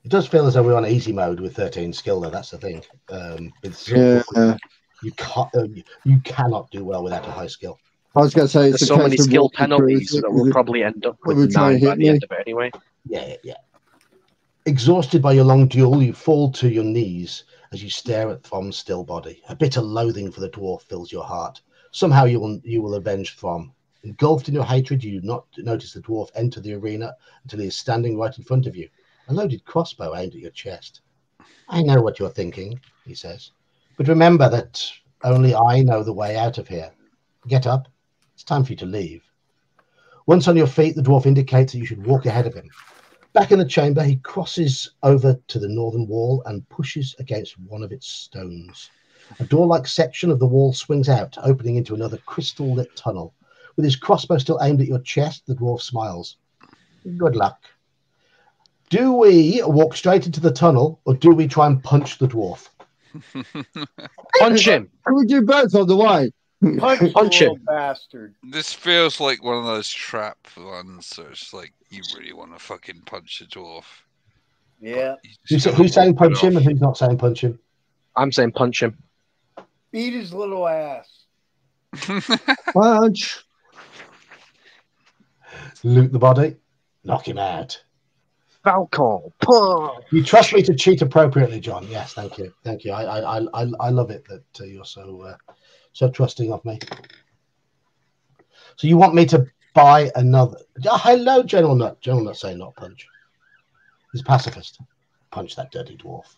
It does feel as though we're on easy mode with 13 skill, though. That's the thing. You cannot do well without a high skill. I was going to say, there's so many skill penalties that we'll probably end up with 9 by the end of it anyway. Yeah. Exhausted by your long duel, you fall to your knees as you stare at Throm's still body. A bitter loathing for the dwarf fills your heart. Somehow you will avenge Throm. Engulfed in your hatred, you do not notice the dwarf enter the arena until he is standing right in front of you, a loaded crossbow aimed at your chest. "I know what you're thinking," he says, "but remember that only I know the way out of here. Get up. It's time for you to leave." Once on your feet, the dwarf indicates that you should walk ahead of him. Back in the chamber, he crosses over to the northern wall and pushes against one of its stones. A door-like section of the wall swings out, opening into another crystal-lit tunnel. With his crossbow still aimed at your chest, the dwarf smiles. "Good luck. Do we walk straight into the tunnel, or do we try and punch the dwarf?" Punch him! Can we do both on the way? Punch him, bastard. This feels like one of those trap ones. So it's like you really want to fucking punch the dwarf. Yeah. Who's saying punch him and who's not saying punch him? I'm saying punch him. Beat his little ass. Punch. Loot the body. Knock him out. Falcon. Punch. You trust me to cheat appropriately, John. Yes, thank you. Thank you. I love it that you're so trusting of me. So you want me to buy another? Oh, hello, General Nut. General Nut saying not punch. He's a pacifist. Punch that dirty dwarf.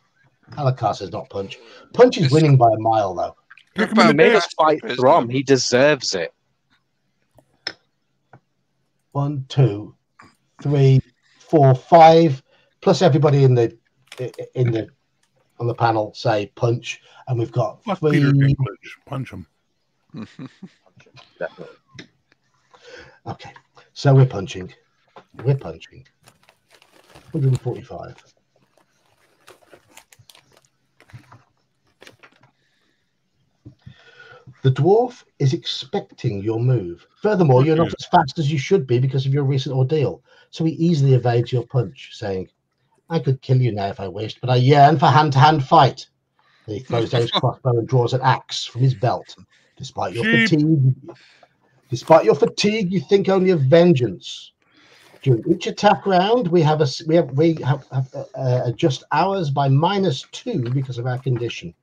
Alakar says not punch. Punch is winning by a mile, though. He made us fight Throm. He deserves it. 1, 2, 3, 4, 5, plus everybody on the panel say punch, and we've got 3. Punch him. Definitely. Okay, so we're punching. 145. The dwarf is expecting your move. Furthermore, you're not as fast as you should be because of your recent ordeal, so he easily evades your punch, saying, I could kill you now if I wished, but I yearn for hand-to-hand fight. He throws down his crossbow and draws an axe from his belt. Despite your fatigue, you think only of vengeance. During each attack round, we have adjust ours by -2 because of our condition.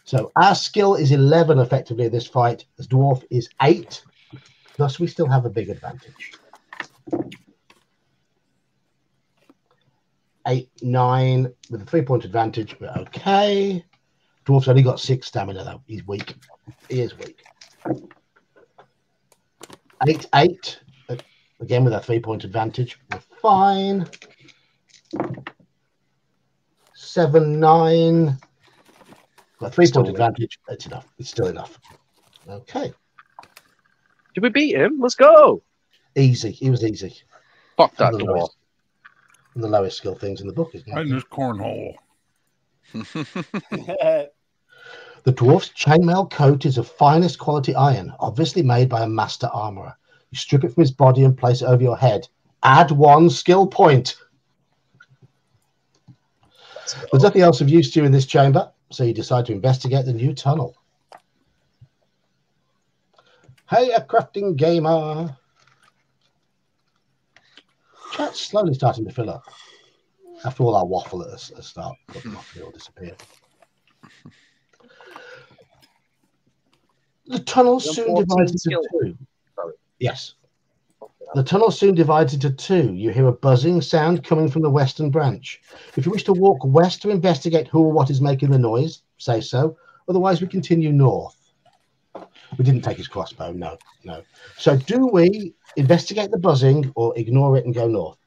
So our skill is 11 effectively in this fight. As dwarf is 8. Thus, we still have a big advantage. 8, 9 with a 3-point advantage. We're okay. Dwarf's only got 6 stamina though. He's weak. He is weak. 8, 8. Again with a 3-point advantage. We're fine. 7, 9. Got a 3-point advantage. It's enough. It's still enough. Okay. Did we beat him? Let's go. Easy. He was easy. Fuck that dwarf. One of the lowest skill things in the book, isn't it? And just cornhole. The dwarf's chainmail coat is of finest quality iron, obviously made by a master armorer. You strip it from his body and place it over your head. Add 1 skill point. There's nothing else of use to you in this chamber, so you decide to investigate the new tunnel. Hey, a crafting gamer. Chat's slowly starting to fill up. After all our waffle at the start, but they all disappeared. The tunnel soon divides into 2. Yes. The tunnel soon divides into 2. You hear a buzzing sound coming from the western branch. If you wish to walk west to investigate who or what is making the noise, say so. Otherwise, we continue north. We didn't take his crossbow. No. So do we investigate the buzzing or ignore it and go north?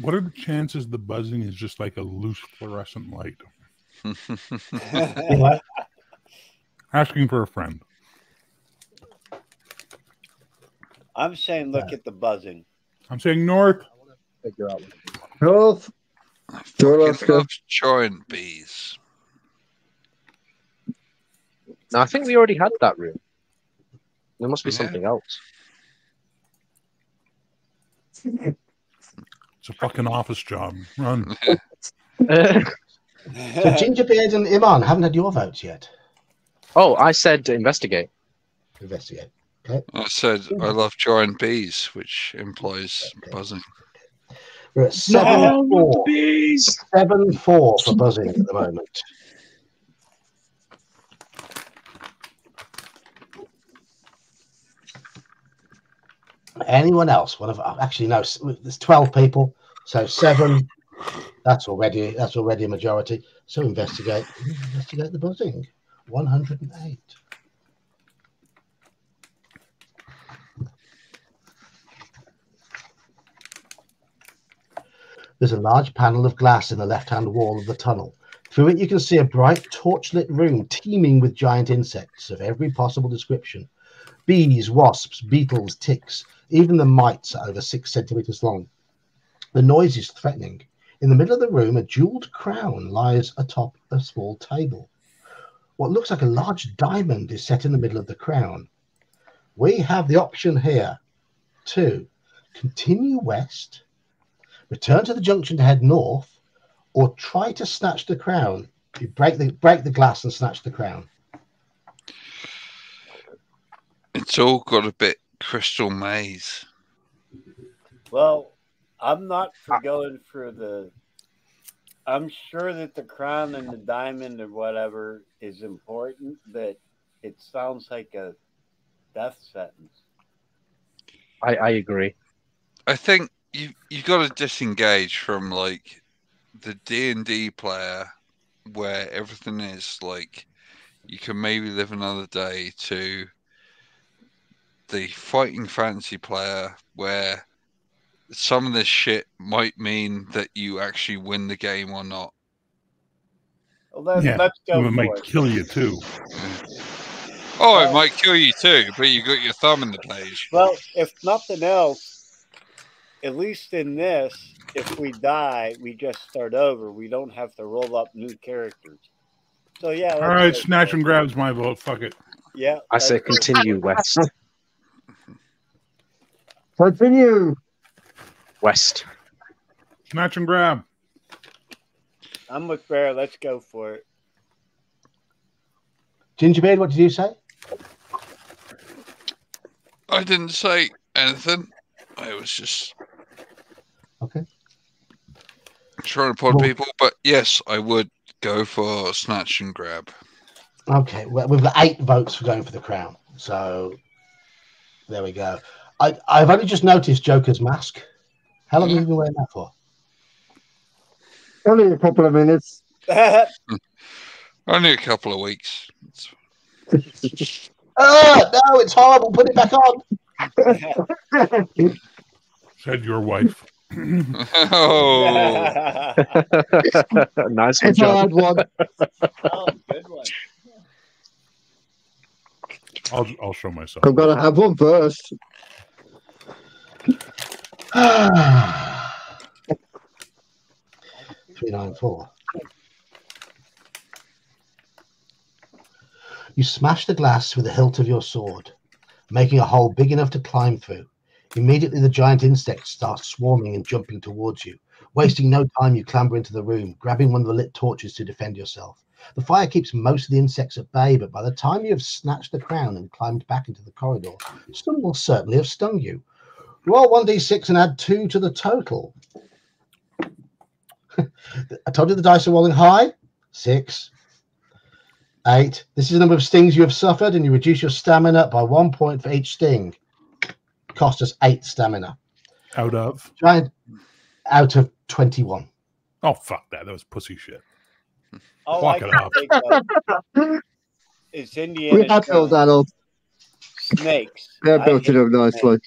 What are the chances the buzzing is just like a loose fluorescent light? Asking for a friend. I'm saying look at the buzzing. I'm saying north. North. I fucking love giant bees. No, I think we already had that room. There must be something else. It's a fucking office job. Run. So Gingerbeard and Iman haven't had your votes yet. Oh, I said to investigate. Investigate. Okay. I said I love giant bees, which implies buzzing. We're at 7-4. 7-4 for buzzing at the moment. Anyone else? Actually, no. There's 12 people, so 7. That's already a majority. So investigate the buzzing. 108. There's a large panel of glass in the left-hand wall of the tunnel. Through it, you can see a bright torch-lit room teeming with giant insects of every possible description. Bees, wasps, beetles, ticks. Even the mites are over 6 centimeters long. The noise is threatening. In the middle of the room, a jeweled crown lies atop a small table. What looks like a large diamond is set in the middle of the crown. We have the option here to continue west, return to the junction to head north, or try to snatch the crown. You break the glass and snatch the crown. It's all got a bit crystal maze. Well, I'm not for going for the... I'm sure that the crown and the diamond or whatever is important, but it sounds like a death sentence. I agree. I think you've got to disengage from like the D&D player where everything is like you can maybe live another day to the fighting fantasy player where some of this shit might mean that you actually win the game or not. Well, let's go. It might kill you too. Oh, it might kill you too, but you got your thumb in the page. Well, if nothing else, at least in this, if we die, we just start over. We don't have to roll up new characters. So yeah. All right, snatch and grab's my vote. Fuck it. Yeah. I say continue west. Continue. West. Snatch and grab. I'm with Bear. Let's go for it. Gingerbeard, what did you say? I didn't say anything. I was just trying to prod people. But yes, I would go for snatch and grab. Okay, well, we've got 8 votes for going for the crown. So there we go. I've only just noticed Joker's mask. How long have you been wearing that for? Only a couple of minutes. Only a couple of weeks. No, it's horrible. Put it back on. Said your wife. Oh, Nice one, If I had one. Oh, good one. I'll show myself. I've got to have one first. 394. You smash the glass with the hilt of your sword, making a hole big enough to climb through. Immediately, the giant insects start swarming and jumping towards you. Wasting no time, you clamber into the room, grabbing one of the lit torches to defend yourself. The fire keeps most of the insects at bay, but by the time you have snatched the crown and climbed back into the corridor, some will certainly have stung you. Roll 1d6 and add 2 to the total. I told you the dice are rolling high. 6, 8. This is the number of stings you have suffered, and you reduce your stamina by 1 point for each sting. Cost us 8 stamina. Out of 21. Oh, fuck that. That was pussy shit. Oh, Walk it off. It's Indiana. We have filled that up. Snakes. They're built it up nicely.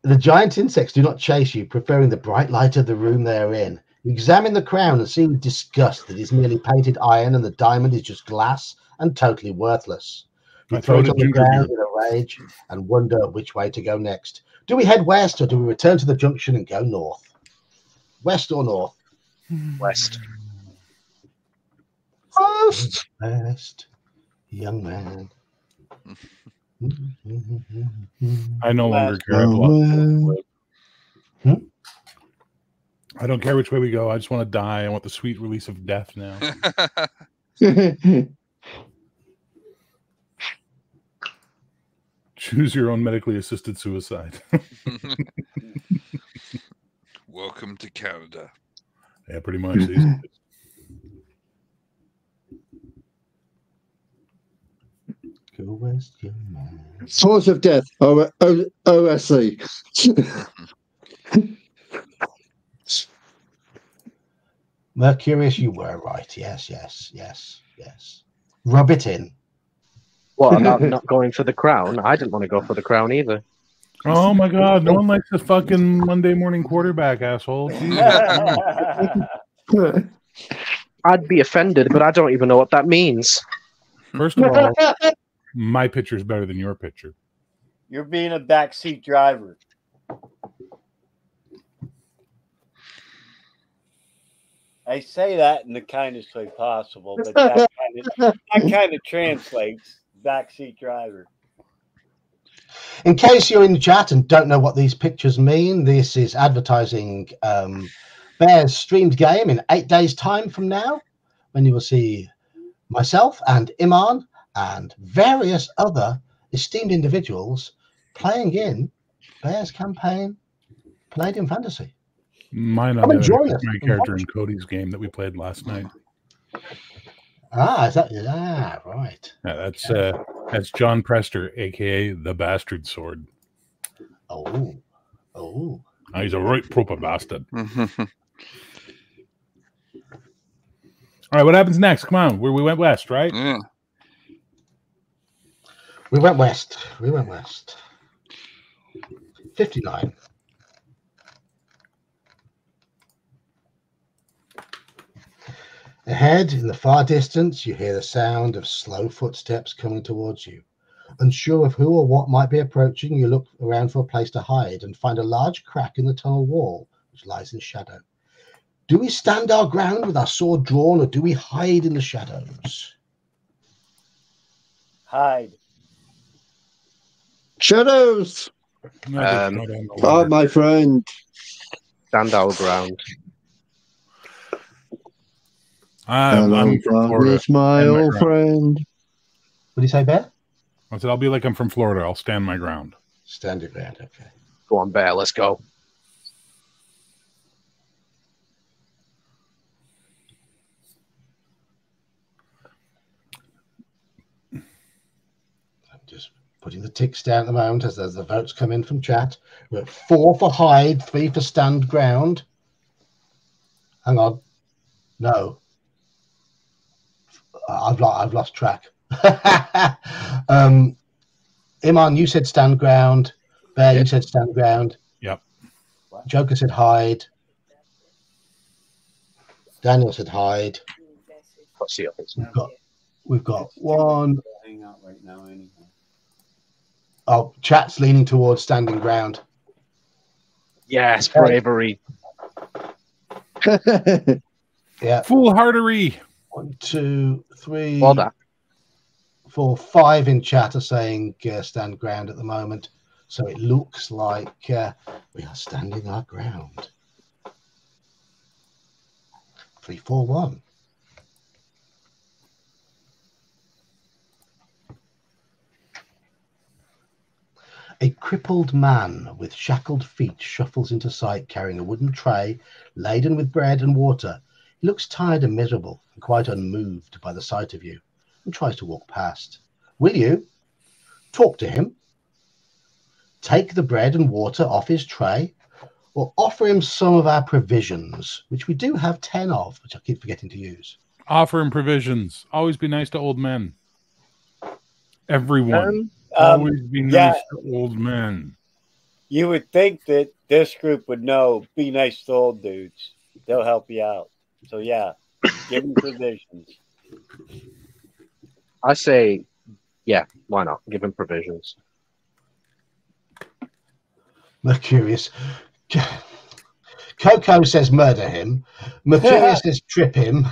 The giant insects do not chase you, preferring the bright light of the room they are in. You examine the crown and see with disgust that it is merely painted iron and the diamond is just glass and totally worthless. You throw it on the ground in a rage and wonder which way to go next. Do we head west or do we return to the junction and go north? West or north? West. West, young man. I no longer care. I don't care which way we go. I just want to die. I want the sweet release of death now. Choose your own medically assisted suicide. welcome to Canada. Yeah, pretty much. Go west, young man. Source of death. OSC. Mercurius, you were right. Yes. Rub it in. What about not going for the crown? I didn't want to go for the crown either. Oh my God! No one likes the fucking Monday morning quarterback, asshole. I'd be offended, but I don't even know what that means. First of all, my picture is better than your picture. You're being a backseat driver. I say that in the kindest way possible, but that kind of translates backseat driver. In case you're in the chat and don't know what these pictures mean, this is advertising Bear's streamed game in 8 days' time from now, when you will see myself and Iman and various other esteemed individuals playing in Bear's campaign, Palladium Fantasy. Mine on my character in Cody's game that we played last night. Is that right? Yeah, that's John Prester, aka the Bastard Sword. Oh. He's a right proper bastard. All right, what happens next? Come on, we went west, right? Yeah. We went west. 59. Ahead, in the far distance, you hear the sound of slow footsteps coming towards you. Unsure of who or what might be approaching, you look around for a place to hide and find a large crack in the tunnel wall, which lies in shadow. Do we stand our ground with our sword drawn, or do we hide in the shadows? Hide. Shadows. Oh, my friend. Stand our ground. I'm from Florida. My old friend. What do you say, Bear? I said, I'll be like I'm from Florida. I'll stand my ground. Stand your ground, okay. Go on, Bear, let's go. I'm just putting the ticks down at the moment as the votes come in from chat. We're at 4 for hide, 3 for stand ground. Hang on. No. I've lost track. Iman, you said stand ground. Bear, you said stand ground. Yep. Joker said hide. Daniel said hide. Let's see. We've got one. Oh, chat's leaning towards standing ground. Yes, bravery. Yeah. Foolhardery. 1, 2, 3, Well done. 4, 5 in chat are saying stand ground at the moment. So it looks like we are standing our ground. 3, 4, 1. A crippled man with shackled feet shuffles into sight carrying a wooden tray laden with bread and water. He looks tired and miserable and quite unmoved by the sight of you and tries to walk past. Will you talk to him, take the bread and water off his tray, or offer him some of our provisions, which we do have 10 of, which I keep forgetting to use? Offer him provisions. Always be nice to old men. Everyone. Always be nice to old men. You would think that this group would know, be nice to old dudes. They'll help you out. So, yeah, give them provisions. I say, yeah, why not? Give him provisions. Mercurius. Coco says murder him. Mercurius says trip him.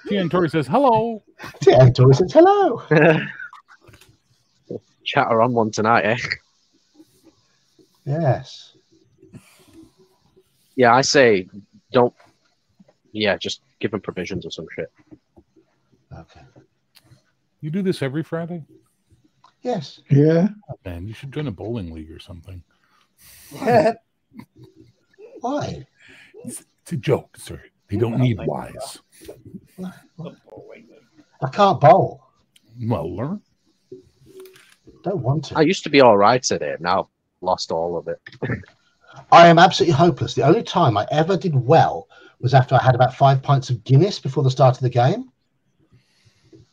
Tiantori says hello. Tiantori says hello. Chatter on one tonight, eh? Yes. Yeah, I say don't. Yeah, just give him provisions or some shit. Okay. You do this every Friday? Yes. Yeah. Oh, man, you should join a bowling league or something. Why? It's a joke, sir. They don't need wise. I can't bowl. Well, learn. Don't want to. I used to be all right at it. Now I've lost all of it. I am absolutely hopeless. The only time I ever did well was after I had about 5 pints of Guinness before the start of the game.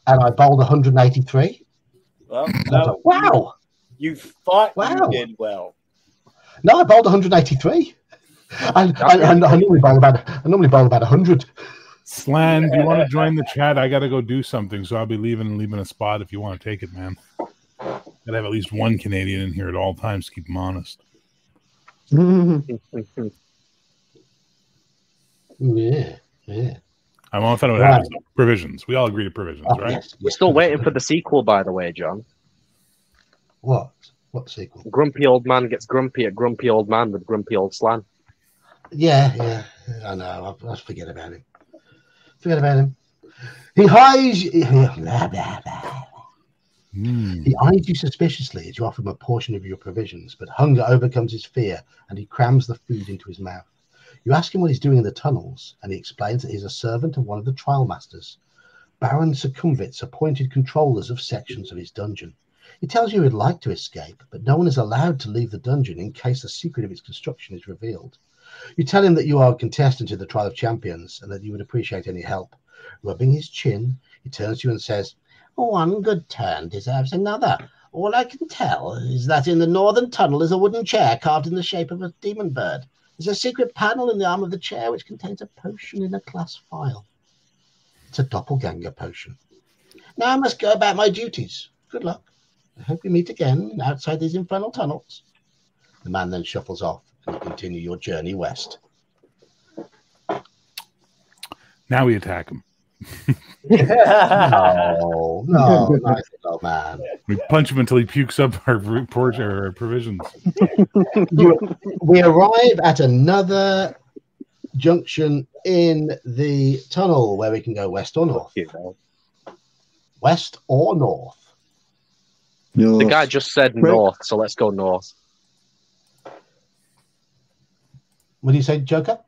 And I bowled 183. Well, no, wow. You thought you did well. No, I bowled 183. I normally bowl about 100. Slan, do you want to join the chat? I got to go do something, so I'll be leaving a spot if you want to take it, man. Gotta have at least one Canadian in here at all times to keep them honest. Yeah. I want to find out what happens. Provisions. We all agree to provisions, right? Yes. We're still waiting for the sequel, by the way, John. What? What sequel? Grumpy old man gets grumpy at grumpy old man with grumpy old Slan. Yeah. I know. I'll forget about him. He hides. Blah, blah, blah. He eyes you suspiciously as you offer him a portion of your provisions, but hunger overcomes his fear and he crams the food into his mouth. You ask him what he's doing in the tunnels, and he explains that he's a servant of one of the trial masters, Baron Succumvit's appointed controllers of sections of his dungeon. He tells you he'd like to escape, but no one is allowed to leave the dungeon in case the secret of its construction is revealed. You tell him that you are a contestant in the Trial of Champions and that you would appreciate any help. Rubbing his chin, he turns to you and says, "One good turn deserves another. All I can tell is that in the northern tunnel is a wooden chair carved in the shape of a demon bird. There's a secret panel in the arm of the chair which contains a potion in a glass vial. It's a doppelganger potion. Now I must go about my duties. Good luck. I hope we meet again outside these infernal tunnels." The man then shuffles off and you continue your journey west. Now we attack him. No, nice little man. We punch him until he pukes up our provisions. We arrive at another junction in the tunnel where we can go west or north. West or north? The guy just said north, so let's go north. What do you say, Joker?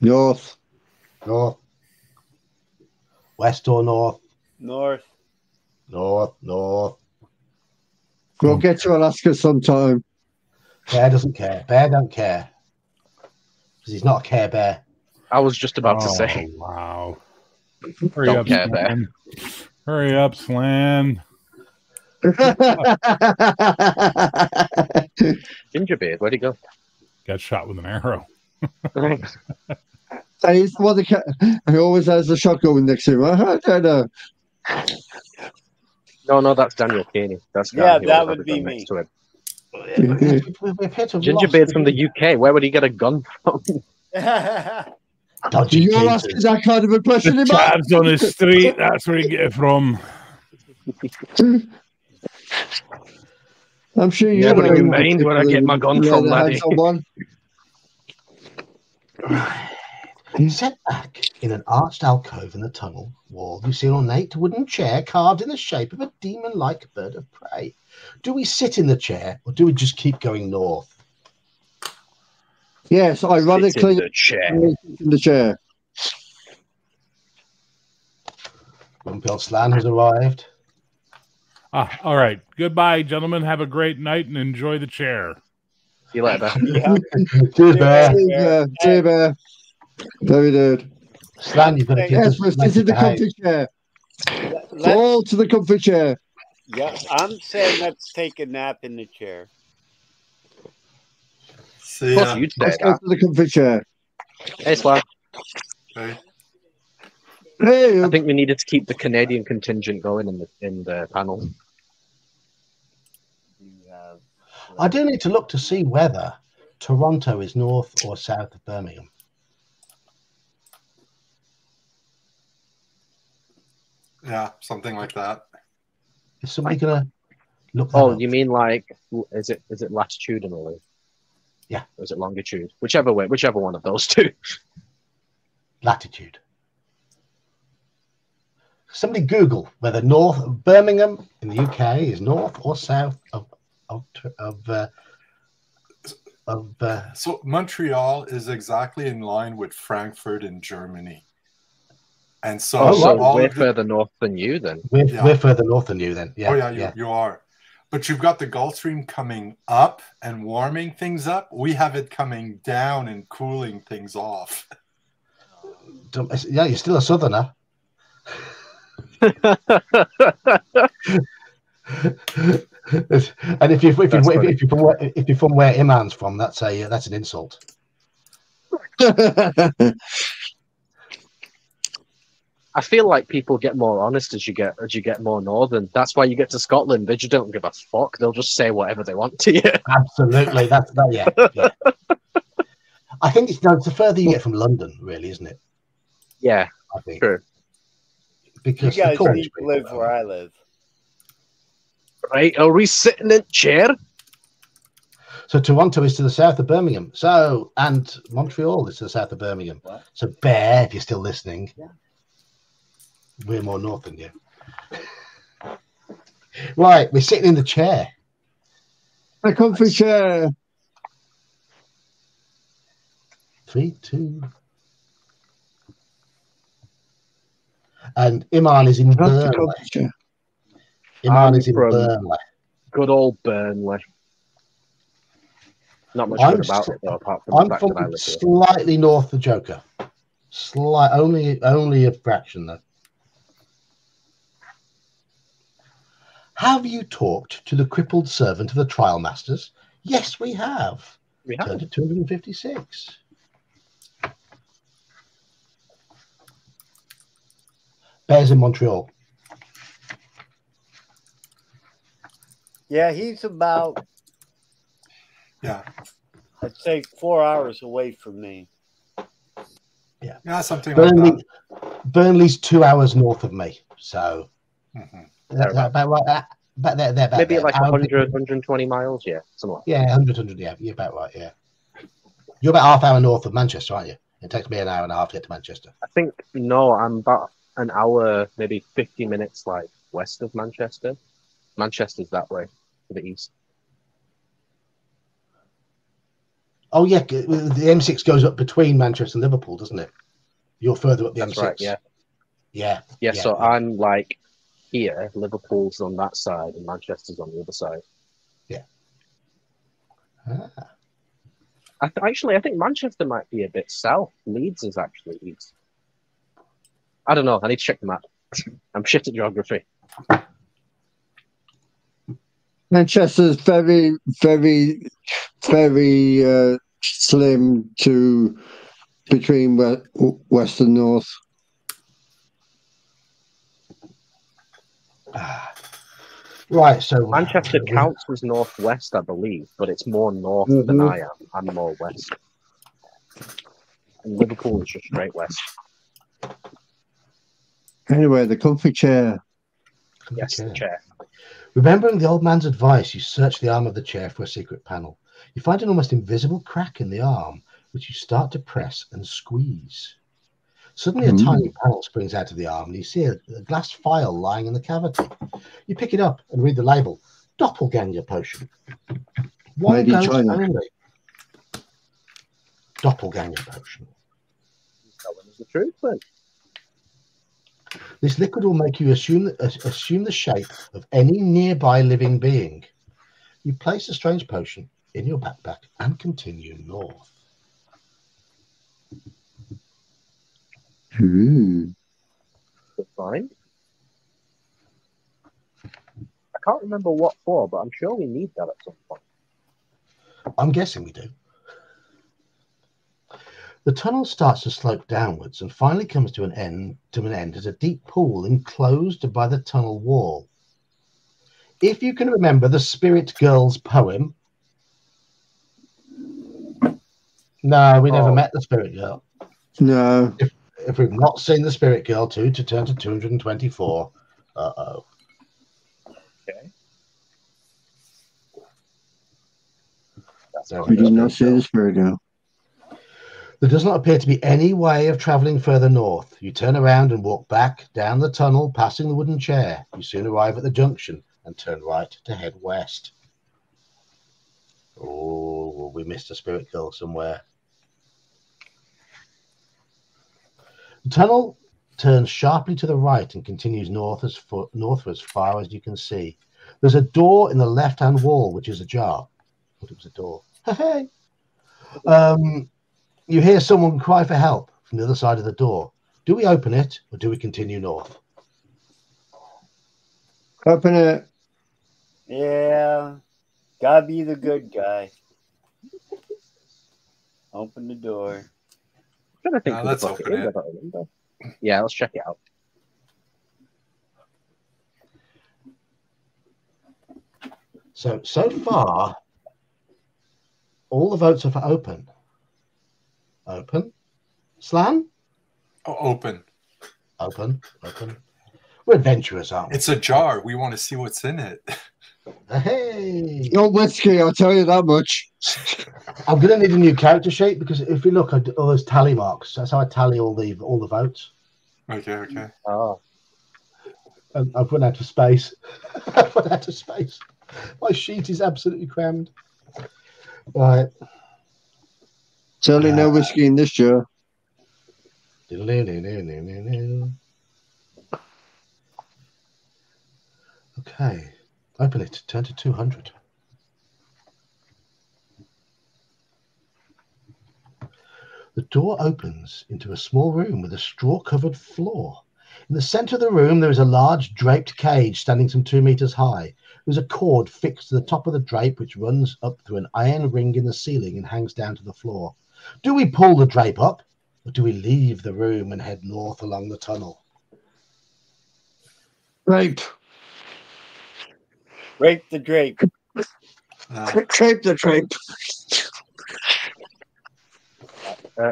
North. North. West or north? North. North. North. We'll get to Alaska sometime. Bear doesn't care. Bear don't care. Because he's not a Care Bear. I was just about to say. Wow. Hurry up, Care Bear. Hurry up, Slan. Gingerbeard, where'd he go? Got shot with an arrow. He's the one that he always has the shotgun next to him. I don't know. No, that's Daniel Keeney. That's that would be me. To him. Gingerbeard's from the UK. Where would he get a gun from? Do you ask that kind of a question? Chavs on the street. That's where you get it from. I'm sure you never mind where I get my gun from, laddie. Set back in an arched alcove in the tunnel wall, you see an ornate wooden chair carved in the shape of a demon-like bird of prey. Do we sit in the chair or do we just keep going north? Yes, ironically, in the chair. In the chair. Rumpel Slan has arrived. All right. Goodbye, gentlemen. Have a great night and enjoy the chair. See you later. Cheers, Bear. See you, Bear. Very good. Slan, you've got to yes, we're sitting in the comfy chair. All to the comfy chair. Yeah, I'm saying let's take a nap in the chair. See ya. Let's go to the comfy chair. Hey, Slan. Hey. I think we needed to keep the Canadian contingent going in the panel. I do need to look to see whether Toronto is north or south of Birmingham. Yeah, something like that. Is somebody gonna look that up? You mean like is it latitudinally? Yeah. Or is it longitude? Whichever one of those two. Latitude. Somebody Google whether Birmingham in the UK is north or south So Montreal is exactly in line with Frankfurt in Germany. And so, we're further north than you then. We're further north than you then. Yeah. Oh yeah, you are. But you've got the Gulf Stream coming up and warming things up. We have it coming down and cooling things off. Yeah, you're still a southerner. And if you're from where Iman's from, that's an insult. I feel like people get more honest as you get more northern. That's why you get to Scotland. They just don't give a fuck. They'll just say whatever they want to you. Absolutely, yeah. I think it's the further you get from London, really, isn't it? Yeah, I think. True. Because you guys need to live where I live. Right? Are we sitting in a chair? So Toronto is to the south of Birmingham. And Montreal is to the south of Birmingham. What? So Bear, if you're still listening, we're more north than you. Right, we're sitting in the chair. A comfy chair. 3, 2. And Iman is in Burnley. Iman is in Burnley. Good old Burnley. Not much good about it though, apart from the fact that I live here. Slightly north of Joker. Only a fraction though. Have you talked to the crippled servant of the trial masters? Yes, we have. We have. Turned to 256. Bears in Montreal. Yeah, he's about, I'd say 4 hours away from me. Yeah, something like that. Burnley's 2 hours north of me, so about right. Maybe like 100, 120 miles, yeah, something like that. Yeah, 100, yeah, you're about right, yeah. You're about half hour north of Manchester, aren't you? It takes me an hour and a half to get to Manchester. I think, no, I'm about an hour, maybe 50 minutes, like, west of Manchester. Manchester's that way, to the east. Oh, yeah, the M6 goes up between Manchester and Liverpool, doesn't it? You're further up the That's M6. right, yeah. Yeah, so I'm, like, here, Liverpool's on that side, and Manchester's on the other side. Yeah. Actually, I think Manchester might be a bit south. Leeds is actually east. I don't know. I need to check the map. I'm shit at geography. Manchester's very, very, very slim to between west and north. Right, so Manchester counts as northwest, I believe, but it's more north than I am. I'm more west. And Liverpool is just straight west. Anyway, the comfy chair. Yes, the chair. Remembering the old man's advice, you search the arm of the chair for a secret panel. You find an almost invisible crack in the arm, which you start to press and squeeze. Suddenly, a tiny panel springs out of the arm, and you see a glass phial lying in the cavity. You pick it up and read the label: Doppelganger potion. One dose only. Doppelganger potion. Telling us the truth, then. This liquid will make you assume the shape of any nearby living being. You place the strange potion in your backpack and continue north. Good find. I can't remember what for, but I'm sure we need that at some point. I'm guessing we do. The tunnel starts to slope downwards and finally comes to an end at a deep pool enclosed by the tunnel wall. If you can remember the Spirit Girl's poem. No, we never met the Spirit Girl. No. If we've not seen the Spirit Girl, 2 to turn to 224. Uh-oh. Okay. We did not see the Spirit Girl. There does not appear to be any way of travelling further north. You turn around and walk back down the tunnel, passing the wooden chair. You soon arrive at the junction and turn right to head west. Oh, we missed a Spirit Girl somewhere. The tunnel turns sharply to the right and continues north as far as you can see. There's a door in the left-hand wall, which is ajar. I thought it was a door. Hey. You hear someone cry for help from the other side of the door. Do we open it or do we continue north? Open it. Yeah. Gotta be the good guy. Open the door. I'm trying to think let's open it. Yeah, let's check it out. So far, all the votes are for open. Open. Slan? Oh, open. Open. We're adventurers, aren't we? It's a jar. We want to see what's in it. Hey! No whiskey, I'll tell you that much. I'm going to need a new character sheet because if you look at all those tally marks, that's how I tally all the votes. Okay. Oh. I've run out of space. My sheet is absolutely crammed. Right. Certainly no whiskey in this jar. Okay. Open it. Turn to 200. The door opens into a small room with a straw-covered floor. In the center of the room, there is a large draped cage standing some 2 meters high. There's a cord fixed to the top of the drape, which runs up through an iron ring in the ceiling and hangs down to the floor. Do we pull the drape up, or do we leave the room and head north along the tunnel? Drape. Rape the drape. Drape the drape.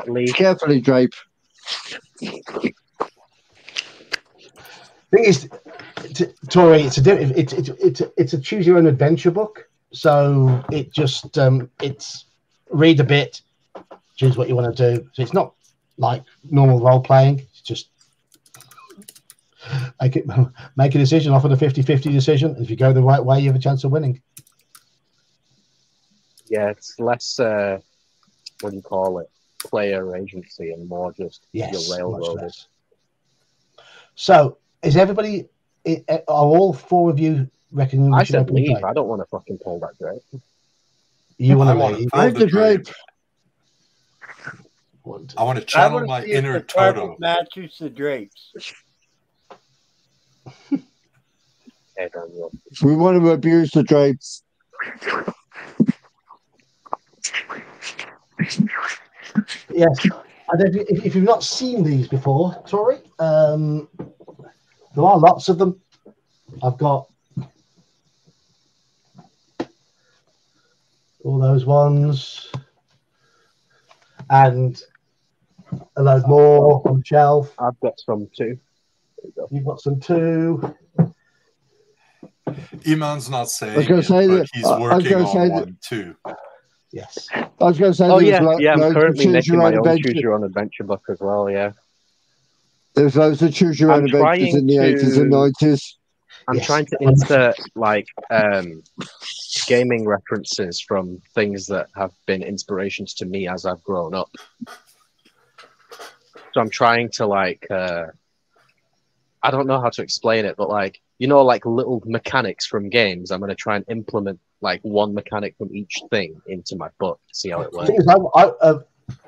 Lee. Carefully drape. Thing is, Tori, it's a choose your own adventure book. So it just it's read a bit, choose what you want to do. So it's not like normal role playing. It's just make a decision, offer a 50-50 decision. If you go the right way, you have a chance of winning. Yeah, it's less what do you call it? Player agency and more just your railroaded. So is everybody? Are all four of you reckoning? I should leave. I don't want to fucking pull that drape. You want to leave? I have the drape. I want to channel my inner Toto. Matches the drapes. We want to abuse the drapes. Yes. If you've not seen these before, Tori, there are lots of them. I've got all those ones and a load more on the shelf. I've got some too. You've got some too. Iman's not saying it, but he's working on one too. Yes. I was going to say, I'm currently making my own Choose Your Own Adventure book as well, yeah. There's loads of Choose Your Own Adventures in the 80s and 90s. I'm trying to insert, like, gaming references from things that have been inspirations to me as I've grown up. So I'm trying to, like, I don't know how to explain it, but, like, you know, like little mechanics from games, I'm going to try and implement like one mechanic from each thing into my book, see how it works. The thing is,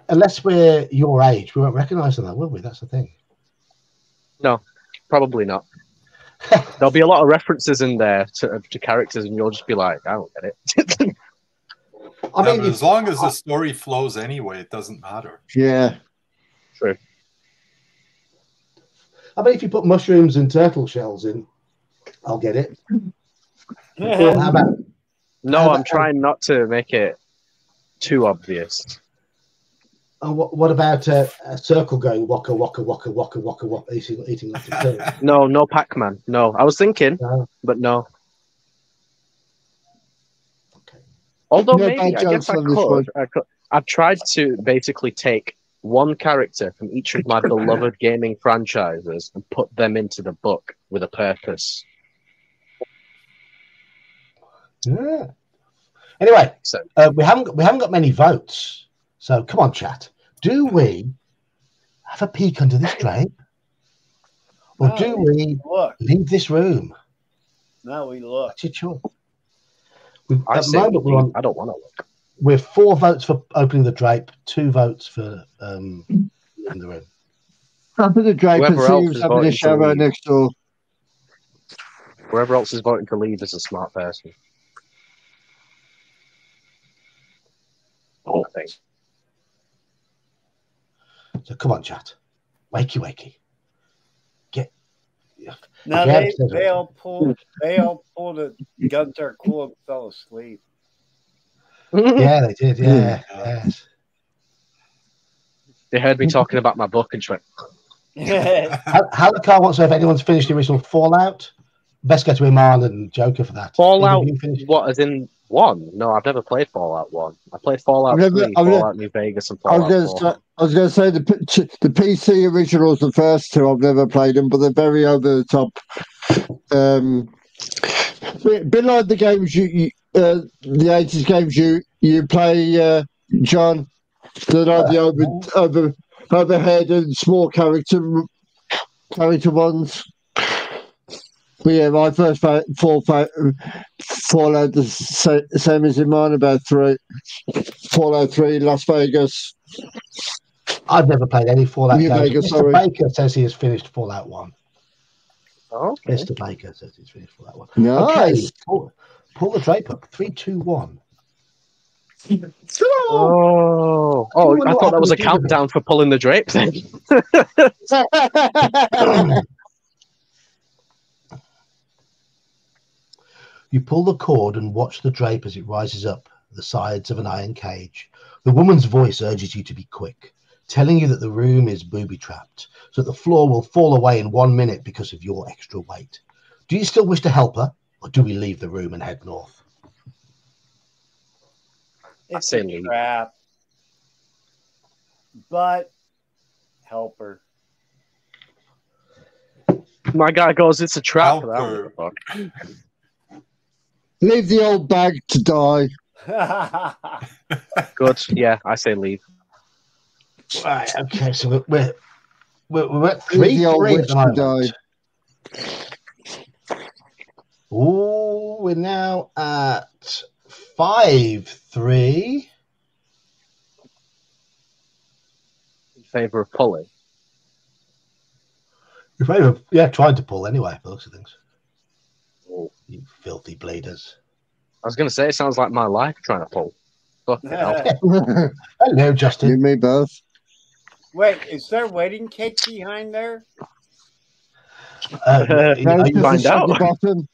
unless we're your age, we won't recognise them, will we? That's the thing. No, probably not. There'll be a lot of references in there to characters, and you'll just be like, I don't get it. I mean, as long as the story flows anyway, it doesn't matter. Yeah. True. I mean, if you put mushrooms and turtle shells in, I'll get it. Well, how about... No, I'm trying not to make it too obvious. What about a circle going waka waka waka waka waka waka eating like a pig? No Pac-Man. No, I was thinking, but no. Okay. Although maybe I guess I could. I've tried to basically take one character from each of my beloved gaming franchises and put them into the book with a purpose. Yeah. Anyway, so we haven't got many votes. So come on, chat. Do we have a peek under this drape, or do we leave this room? Now we look. What's your choice? I don't want to look. We're 4 votes for opening the drape, 2 votes for in the room. Open the drape and see who's having a shower next door. Whoever else is voting to leave is a smart person. I think. So come on, chat. Wakey. Get. Now they all pulled the guns are cool and fell asleep. Yeah, they did. Yeah. Yes. They heard me talking about my book and just went. Halakar wants to know if anyone's finished the original Fallout. Best go to Iman and Joker for that. Fallout, what, as in 1? No, I've never played Fallout 1. I played Fallout 3, Fallout New Vegas, and Fallout 4. I was going to say the PC originals, the first 2, I've never played them, but they're very over the top. A bit like the games the 80s games you play, John, that are the overhead and small character ones. But yeah, my first Fallout the same as in mine, about 3. Fallout 3, Las Vegas. I've never played any Fallout games. Vegas, Mr. Baker says he has finished Fallout 1. Oh, okay. Mr. Baker says he's finished Fallout 1. Nice. Okay, pull the drape up. 3, 2, 1. Oh! I thought that was a countdown for pulling the drape then. You pull the cord and watch the drape as it rises up the sides of an iron cage. The woman's voice urges you to be quick. telling you that the room is booby-trapped, so that the floor will fall away in 1 minute because of your extra weight. Do you still wish to help her, or do we leave the room and head north? It's a trap. But help her. My guy goes, it's a trap. Leave the old bag to die. Good. Yeah, I say leave. Right. Okay. So we're at 3-3 at the moment. Oh, we're now at 5-3. In favour of pulling. In favour of, yeah, trying to pull anyway, for looks of things. Oh, you filthy bleeders. I was going to say, it sounds like my life trying to pull. Hello, Justin. You and me both. Wait, is there wedding cake behind there? Find out. Bottom.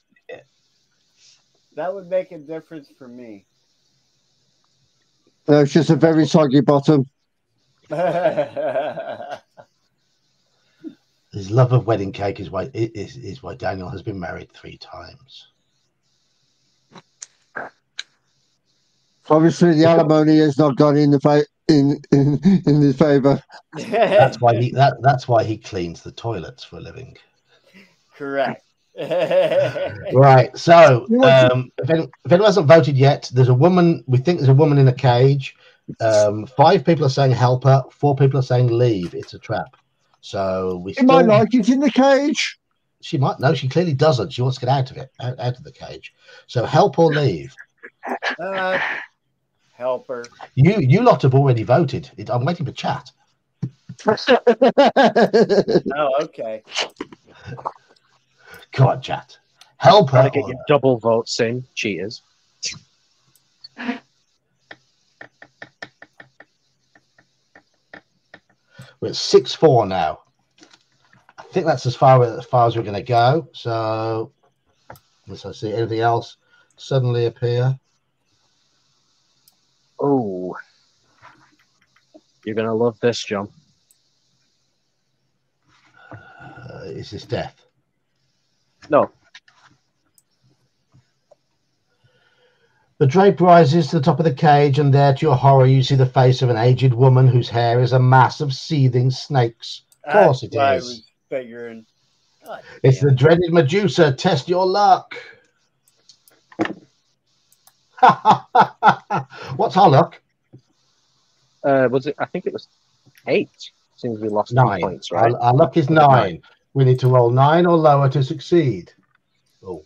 That would make a difference for me. No, it's just a very soggy bottom. His love of wedding cake is why Daniel has been married 3 times. Obviously, the alimony has not gone in his favour. That's why he cleans the toilets for a living. Correct. Right. So, if anyone hasn't voted yet, there's a woman. We think there's a woman in a cage. 5 people are saying help her. 4 people are saying leave. It's a trap. So we. She might like it in the cage. She might. No, she clearly doesn't. She wants to get out of it, out of the cage. So help or leave. Help her. You lot have already voted. I'm waiting for chat. Oh, okay. Come on, chat. Help her. Trying to get your double votes in, cheaters. We're at 6-4 now. I think that's as far as we're going to go. So, unless I see anything else suddenly appear. Oh, you're going to love this, John. Is this death? No. The drape rises to the top of the cage, and there, to your horror, you see the face of an aged woman whose hair is a mass of seething snakes. Of course it is. I was figuring. It's the dreaded Medusa. Test your luck. What's our luck? Was it? I think it was 8. Seems we lost 9 points, right? Our luck is 9. We need to roll 9 or lower to succeed. Oh.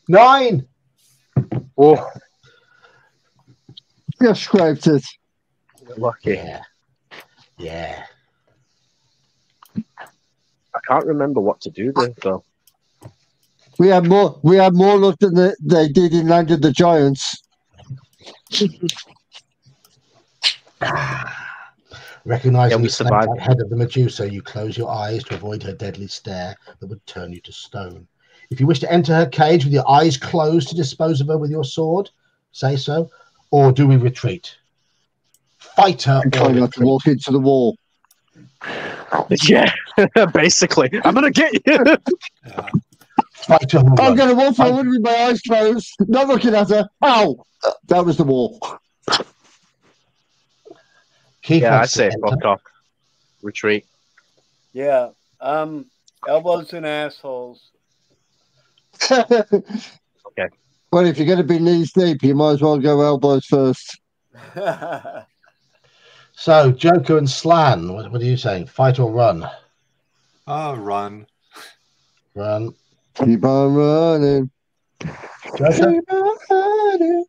9. Oh, Just scraped it. Lucky. Yeah. I can't remember what to do there, though. We had more luck than they did in Land of the Giants. Recognizing we the snake survived. head of the Medusa, you close your eyes to avoid her deadly stare that would turn you to stone. If you wish to enter her cage with your eyes closed to dispose of her with your sword, say so. Or do we retreat? Fight her. Try not to walk into the wall. Yeah, basically. I'm going to get you. Fight her. I'm going to walk forward with my eyes closed, not looking at her. Ow! That was the wall. I say fuck off. Retreat. Yeah. Elbows and assholes. Okay. Well, if you're going to be knees deep, you might as well go elbows first. So, Joker and Slan, what are you saying? Fight or run? Run. Run. Keep on running. Joker? Keep on running.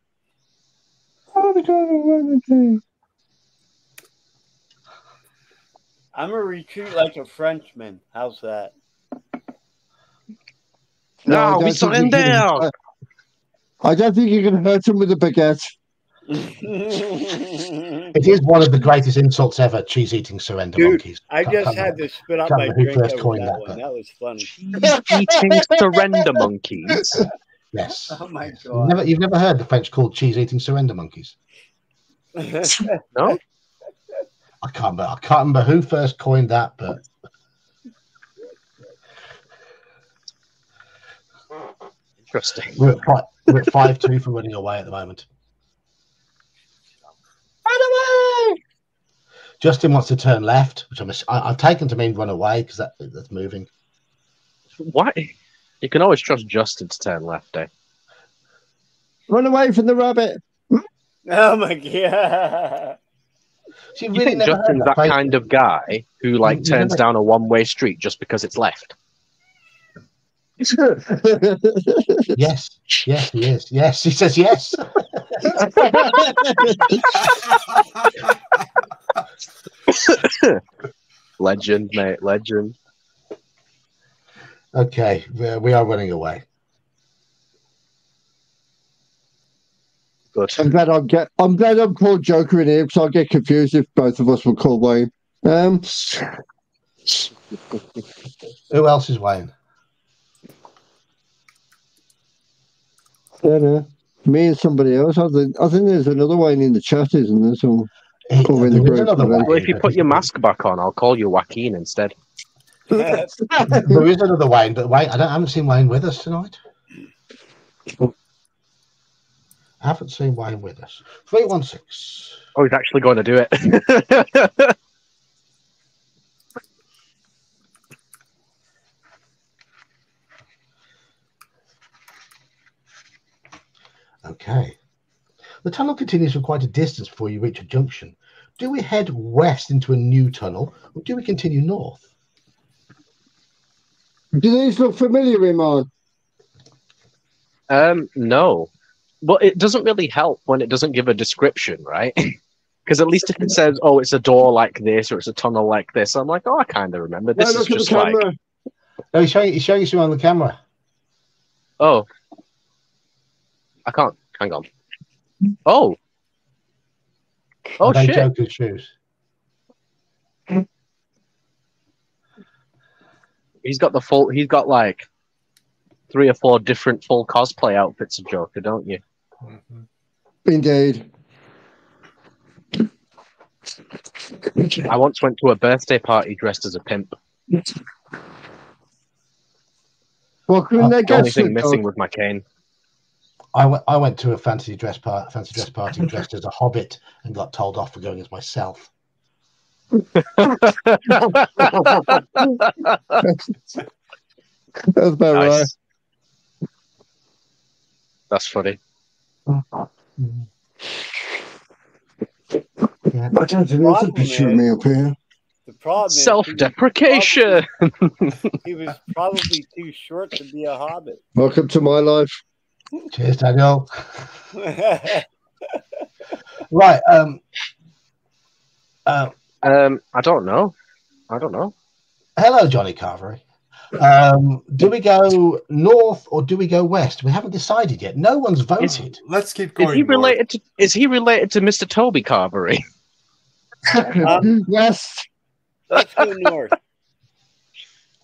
I'm a retreat like a Frenchman. How's that? No, we saw him down. I don't think you can hurt him with a baguette. It is one of the greatest insults ever, cheese-eating surrender monkeys. I just had to spit out my drink over that one. That was funny. Cheese-eating surrender monkeys? Yes. Oh, my God. You've never heard the French called cheese-eating surrender monkeys? No? I can't remember who first coined that, but Interesting. we're at 5-2 for running away at the moment. Run away! Justin wants to turn left, which I've taken to mean run away because that's moving. Why? You can always trust Justin to turn left, eh? Run away from the rabbit. Oh my god. She You really think never Justin's heard that kind of guy who like turns down a one-way street just because it's left? Yes, he is. Yes, he says yes. Legend, mate, legend. Okay, we are running away. Good. I'm glad I'm called Joker in here because I'll get confused if both of us were called Wayne. Who else is Wayne? I don't know. Me and somebody else. I think there's another Wayne in the chat, isn't there? So, There is another Wayne. Well, if you put your mask back on, I'll call you Joaquin instead. There is another Wayne, but Wayne, I haven't seen Wayne with us tonight. I haven't seen Wayne with us. 316. Oh, he's actually going to do it. Okay. The tunnel continues for quite a distance before you reach a junction. Do we head west into a new tunnel, or do we continue north? do these look familiar, Iman? No. But it doesn't really help when it doesn't give a description, right? Because at least if it says, oh, it's a door like this or it's a tunnel like this, I'm like, oh, I kind of remember. This is just like... No, he's showing you on the camera. Oh. I can't. Hang on. Oh. Oh, they shit. Joker's shoes? He's got like 3 or 4 different full cosplay outfits of Joker, don't you? Indeed. I once went to a birthday party dressed as a pimp. Well, couldn't they The get only thing missing was my cane. I went to a fancy dress party dressed as a hobbit and got told off for going as myself. That's about Nice. right. That's funny. I don't know. There's a picture of me up here. The problem is self-deprecation. He was probably too short to be a hobbit. Welcome to my life. Cheers, Daniel. Right. I don't know. Hello, Johnny Carvery. Do we go north or do we go west? We haven't decided yet. No one's voted. Let's keep going. Is he related to Mr. Toby Carvery? West. Let's go north.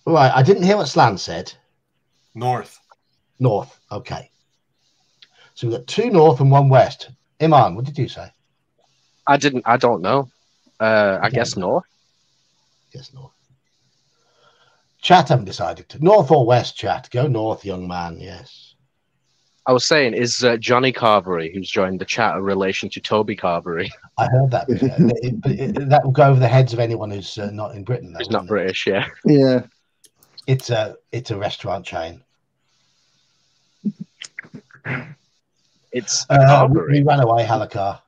Right. I didn't hear what Slan said. North. North. Okay. So we've got 2 north and 1 west. Iman, what did you say? I don't know. I guess north. Yes, north. Chat haven't decided to. North or west, chat? Go north, young man, yes. I was saying, is Johnny Carvery, who's joined the chat, a relation to Toby Carvery? I heard that. That will go over the heads of anyone who's not in Britain. Who's not British, yeah. Yeah. It's a restaurant chain. It's we ran away, Halakar.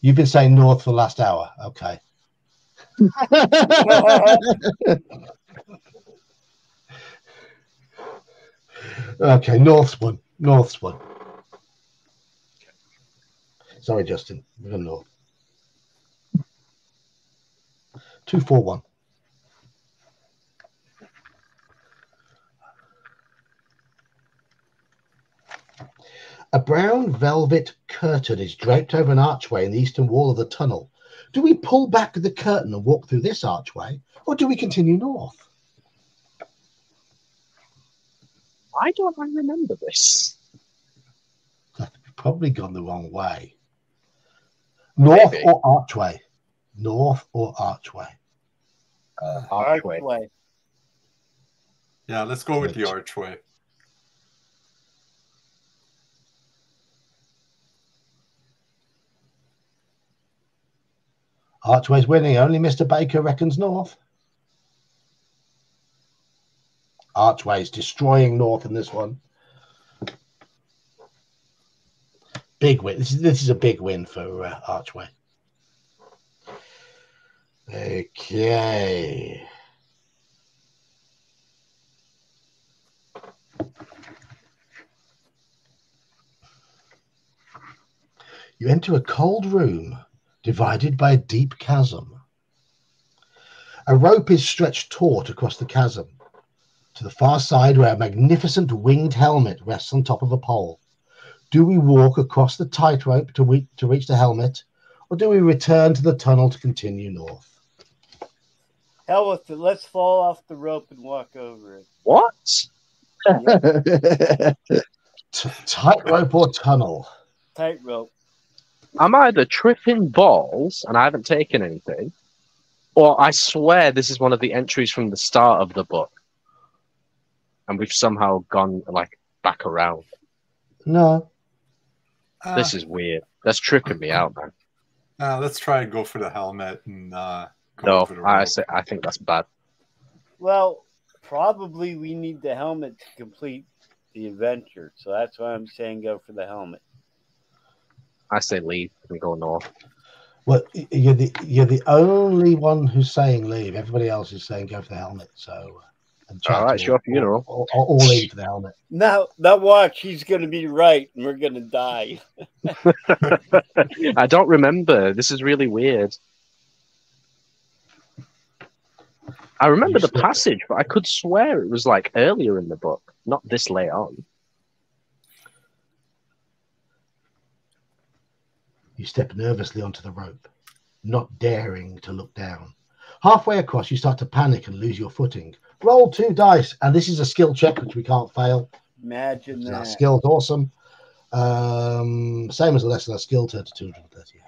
You've been saying north for the last hour. Okay. Okay, North's one. Sorry, Justin. We're going north. 241. A brown velvet curtain is draped over an archway in the eastern wall of the tunnel. Do we pull back the curtain and walk through this archway, or do we continue north? Why don't I remember this? I've probably gone the wrong way. North or archway? North or archway? Archway. Yeah, let's go with the archway. Archway's winning. Only Mr. Baker reckons north. Archway's destroying north in this one. Big win. This is a big win for Archway. Okay. You enter a cold room divided by a deep chasm. A rope is stretched taut across the chasm to the far side where a magnificent winged helmet rests on top of a pole. Do we walk across the tightrope to reach the helmet, or do we return to the tunnel to continue north? Hell with it. Let's fall off the rope and walk over it. What? Tightrope or tunnel? Tightrope. I'm either tripping balls and I haven't taken anything, or I swear this is one of the entries from the start of the book, and we've somehow gone like back around. No. This is weird. That's tripping me out, man. Let's try and go for the helmet and go No, for the I rope. think that's bad. Well, probably we need the helmet to complete the adventure, so that's why I'm saying go for the helmet. I say leave and go north. Well, you're the only one who's saying leave. Everybody else is saying go for the helmet. So, and all right, sure, funeral. All in for the helmet. Now watch, he's going to be right, and we're going to die. I don't remember. This is really weird. I remember the passage, but I could swear it was like earlier in the book, not this late on. You step nervously onto the rope, not daring to look down. Halfway across, you start to panic and lose your footing. Roll 2 dice, and this is a skill check, which we can't fail. Imagine that. Skill's awesome. Same as the lesson of skill turn to 238.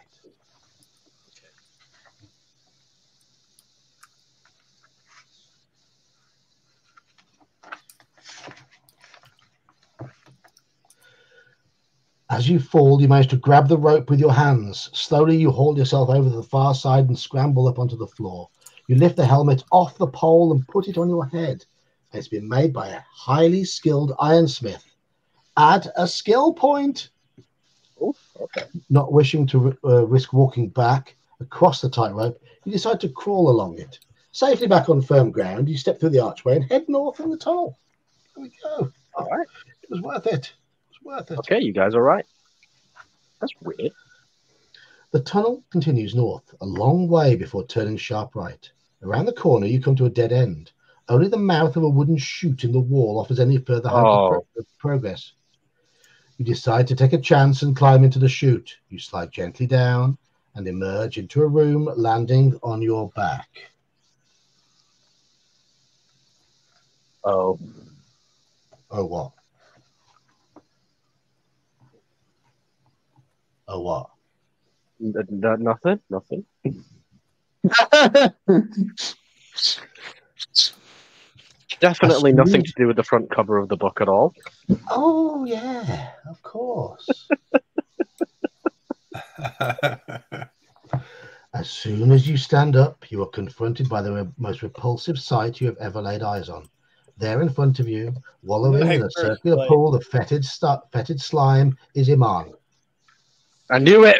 As you fall, you manage to grab the rope with your hands. Slowly, you haul yourself over to the far side and scramble up onto the floor. You lift the helmet off the pole and put it on your head. It's been made by a highly skilled ironsmith. Add a skill point. Oh, okay. Not wishing to risk walking back across the tightrope, you decide to crawl along it. Safely back on firm ground, you step through the archway and head north in the tunnel. There we go. All right. It was worth it. Worth it. Okay, you guys are right. That's weird. The tunnel continues north a long way before turning sharp right. Around the corner, you come to a dead end. Only the mouth of a wooden chute in the wall offers any further hope of progress. You decide to take a chance and climb into the chute. You slide gently down and emerge into a room, landing on your back. Oh. Oh, what? Oh, what? Nothing. Definitely nothing to do with the front cover of the book at all. Oh, yeah, of course. As soon as you stand up, you are confronted by the most repulsive sight you have ever laid eyes on. There in front of you, wallowing in a circular pool of fetid slime, is Iman. I knew it.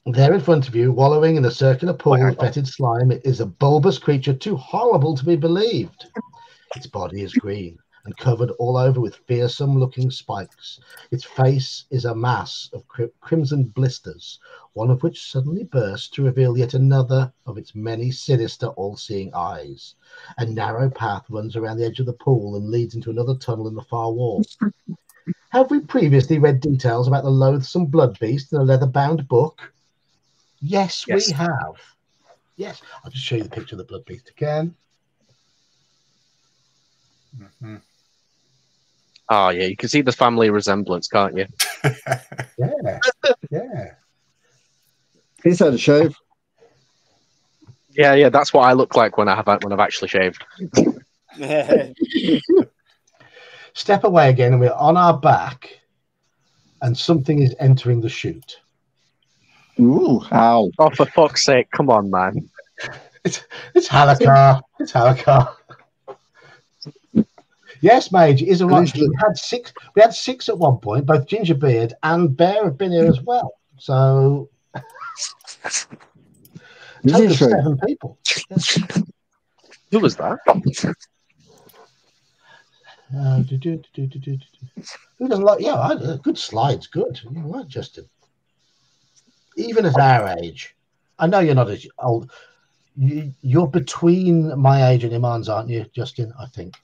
There in front of you, wallowing in a circular pool of fetid slime, is a bulbous creature too horrible to be believed. Its body is green and covered all over with fearsome-looking spikes. Its face is a mass of crimson blisters, one of which suddenly bursts to reveal yet another of its many sinister, all-seeing eyes. A narrow path runs around the edge of the pool and leads into another tunnel in the far wall. Have we previously read details about the loathsome blood beast in a leather-bound book? Yes, we have. Yes. I'll just show you the picture of the blood beast again. Mm-hmm. Oh, yeah, you can see the family resemblance, can't you? Yeah. He's had a shave. Yeah, that's what I look like when I've actually shaved. Step away again, and we're on our back, and something is entering the chute. Ooh, ow. Oh, for fuck's sake, come on, man. It's Halakar. It's Halakar. Yes, Mage, it is a right. We had six at one point. Both Gingerbeard and Bear have been here as well. So total of 7 people. Who was that? Who doesn't like? Yeah, good slides. Good. You're right, Justin. Even at our age, I know you're not as old. You're between my age and Iman's, aren't you, Justin? I think.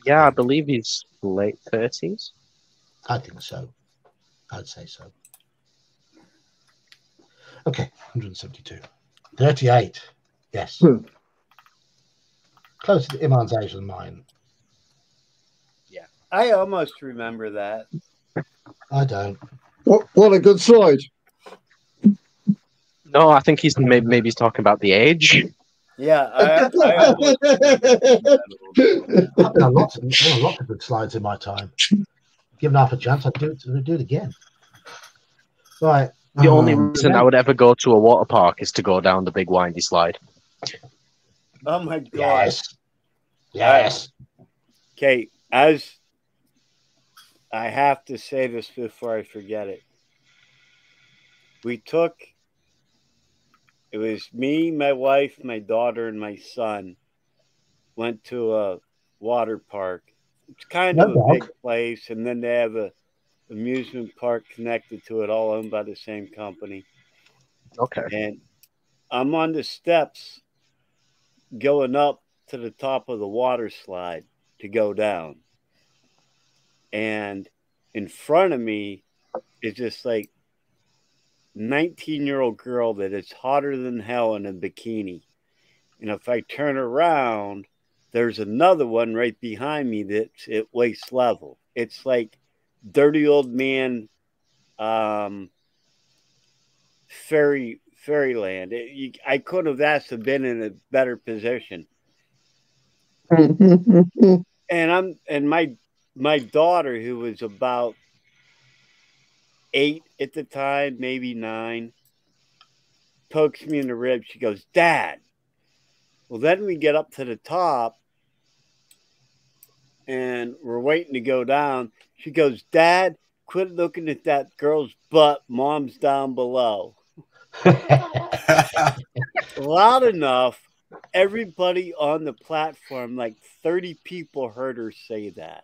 Yeah, I believe he's late 30s. I think so. I'd say so. Okay, 172. 38. Yes. Closer to Iman's age than mine. Yeah. I almost remember that. I don't. What a good slide. No, I think maybe he's talking about the age. Yeah, I've done a lot of good slides in my time. Given half a chance, I'd do it again. Right. The only reason I would ever go to a water park is to go down the big windy slide. Oh my god. Yes. Okay, as I have to say this before I forget it. It was me, my wife, my daughter, and my son went to a water park. It's kind of a big place, and then they have a amusement park connected to it, all owned by the same company. Okay. And I'm on the steps going up to the top of the water slide to go down. And in front of me is this like 19-year-old girl that is hotter than hell in a bikini. And if I turn around, there's another one right behind me that's at waist level. It's like dirty old man fairyland. I couldn't have asked to have been in a better position. And my daughter, who was about 8 at the time, maybe 9, pokes me in the ribs. She goes, "Dad." Well, then we get up to the top and we're waiting to go down. She goes, "Dad, quit looking at that girl's butt. Mom's down below." Loud enough, everybody on the platform, like 30 people, heard her say that.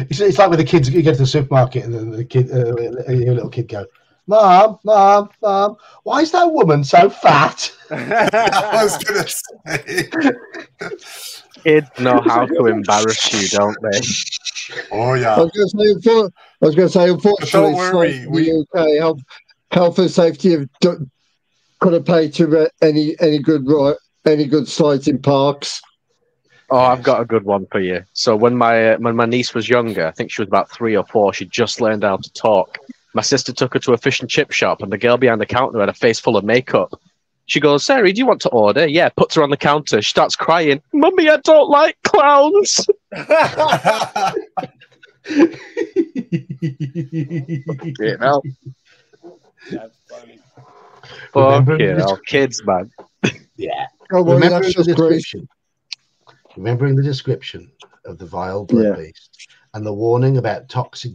It's like with the kids. You go to the supermarket and then the kid, your little kid, go, "Mom, Mom, Mom, why is that woman so fat?" I was gonna say. Kids know how to embarrass you, don't they? Oh yeah. I was going to say, unfortunately, in the UK, health and safety couldn't pay to any good slides in parks. Oh, I've got a good one for you. So when my niece was younger, I think she was about 3 or 4, she just learned how to talk. My sister took her to a fish and chip shop, and the girl behind the counter had a face full of makeup. She goes, "Sarah, do you want to order?" Yeah, puts her on the counter. She starts crying. "Mummy, I don't like clowns." You know? That's funny. Fucking kids, man. Yeah. Oh, well, that's just great. Remembering the description of the vile blood beast and the warning about toxic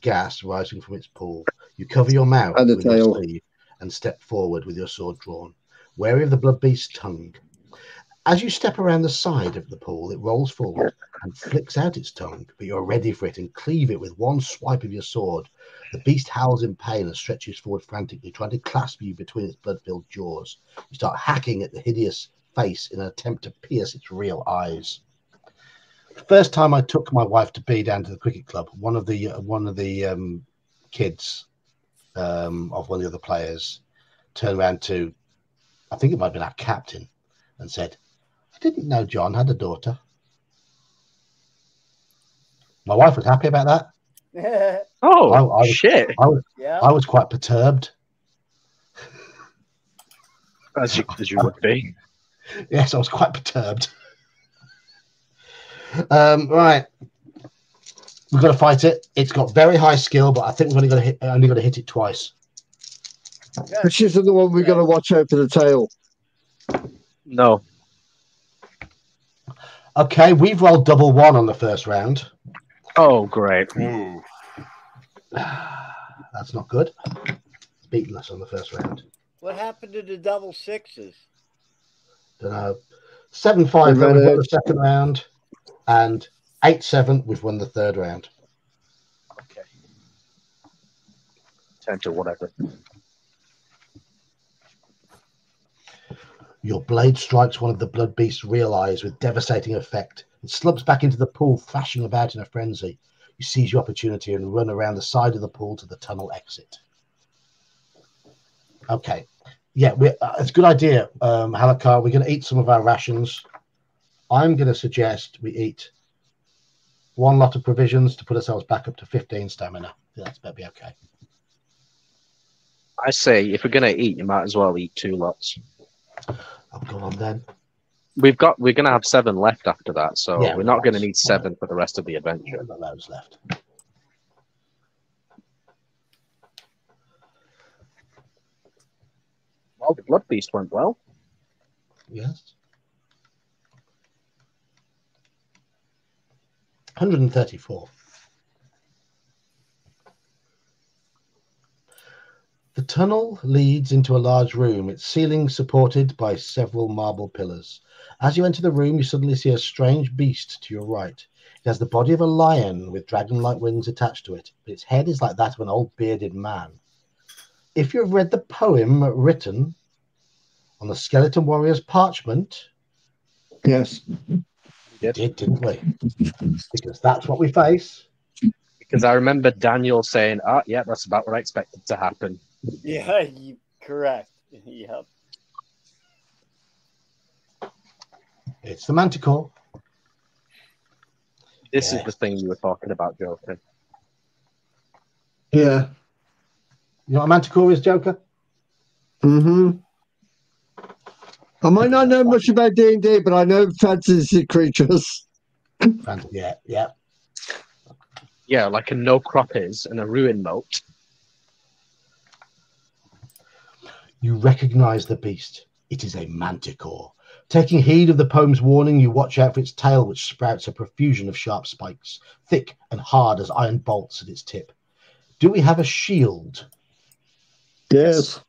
gas rising from its pool, you cover your mouth with your sleeve and step forward with your sword drawn, wary of the blood beast's tongue. As you step around the side of the pool, it rolls forward and flicks out its tongue, but you're ready for it and cleave it with one swipe of your sword. The beast howls in pain and stretches forward frantically, trying to clasp you between its blood-filled jaws. You start hacking at the hideous face in an attempt to pierce its real eyes. The first time I took my wife to be down to the cricket club, one of the kids of one of the other players turned around to, I think it might have been our captain, and said, "I didn't know John had a daughter." My wife was happy about that. Shit! I was quite perturbed. As you would be. Yes, I was quite perturbed. Right, we've got to fight it. It's got very high skill, but I think we've only got to hit it twice. Which isn't the one we're going to watch out for the tail. No. Okay, we've rolled double 1 on the first round. Oh, great. Ooh. That's not good. Beaten us on the first round. What happened to the double 6s? Don't know. 7-5, we've won the second round, and 8-7, we've won the third round. Okay. 10 to whatever. Your blade strikes one of the blood beast's real eyes with devastating effect. It slumps back into the pool, thrashing about in a frenzy. You seize your opportunity and run around the side of the pool to the tunnel exit. Okay. Yeah, it's a good idea, Halakar. We're going to eat some of our rations. I'm going to suggest we eat one lot of provisions to put ourselves back up to 15 stamina. Yeah, that's better be okay. I say, if we're going to eat, you might as well eat 2 lots. Oh, go on then. We're going to have 7 left after that, so Yeah, we're not going to need 7 for the rest of the adventure. We've got loads left. Well, the blood beast went well. Yes. 134. The tunnel leads into a large room, its ceiling supported by several marble pillars. As you enter the room, you suddenly see a strange beast to your right. It has the body of a lion with dragon-like wings attached to it, but its head is like that of an old bearded man. If you have read the poem written on the skeleton warrior's parchment... Yes. We did, didn't we? Because that's what we face. Because I remember Daniel saying, yeah, that's about what I expected to happen. Yeah, correct. Yep. It's the Manticore. This is the thing you were talking about, Joker. Yeah. You know what a Manticore is, Joker? Mm-hmm. I might not know much about D&D, but I know fantasy creatures. Yeah, yeah. Yeah, like a no-crop is and a ruin moat. You recognize the beast. It is a manticore. Taking heed of the poem's warning, you watch out for its tail, which sprouts a profusion of sharp spikes, thick and hard as iron bolts at its tip. Do we have a shield? Yes.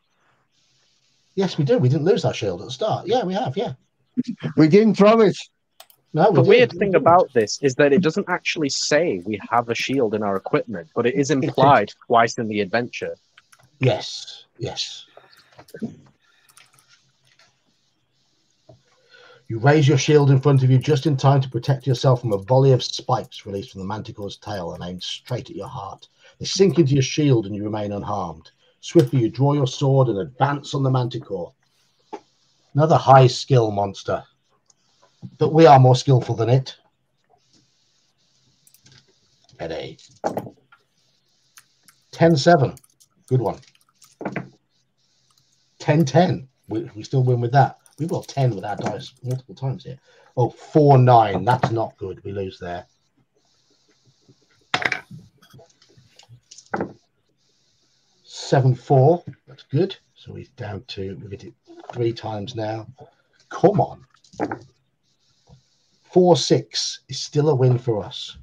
Yes, we do. We didn't lose our shield at the start. Yeah, we have, yeah. We didn't throw it. No, the weird thing about this is that it doesn't actually say we have a shield in our equipment, but it is implied twice in the adventure. Yes, yes. You raise your shield in front of you just in time to protect yourself from a volley of spikes released from the manticore's tail and aimed straight at your heart. They sink into your shield and you remain unharmed. Swiftly, you draw your sword and advance on the manticore. Another high skill monster. But we are more skillful than it. Eddie. 10-7. Good one. 10-10. We still win with that. We rolled 10 with our dice multiple times here. Oh, 4-9. That's not good. We lose there. 7-4. That's good. So we've hit it 3 times now. Come on. 4-6 is still a win for us.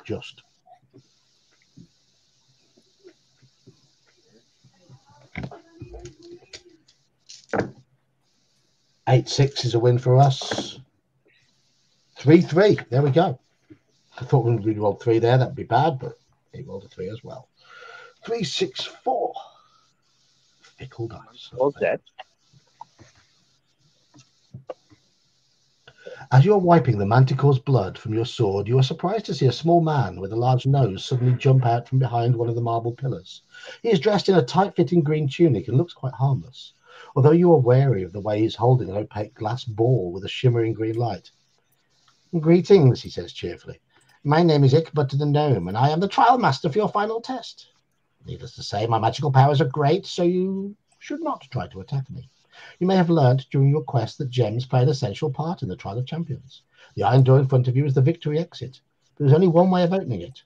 Just. Eight 6 is a win for us. 3-3. There we go. I thought when we rolled 3 there, that'd be bad, but he rolled a 3 as well. 3-6-4. Fickle dice. All dead. As you are wiping the manticore's blood from your sword, you are surprised to see a small man with a large nose suddenly jump out from behind one of the marble pillars. He is dressed in a tight-fitting green tunic and looks quite harmless, although you are wary of the way he is holding an opaque glass ball with a shimmering green light. "Greetings," he says cheerfully. My name is Ickbut the Gnome, and I am the trial master for your final test. Needless to say, my magical powers are great, so you should not try to attack me. You may have learned during your quest that gems play an essential part in the Trial of Champions. The iron door in front of you is the victory exit. There is only one way of opening it.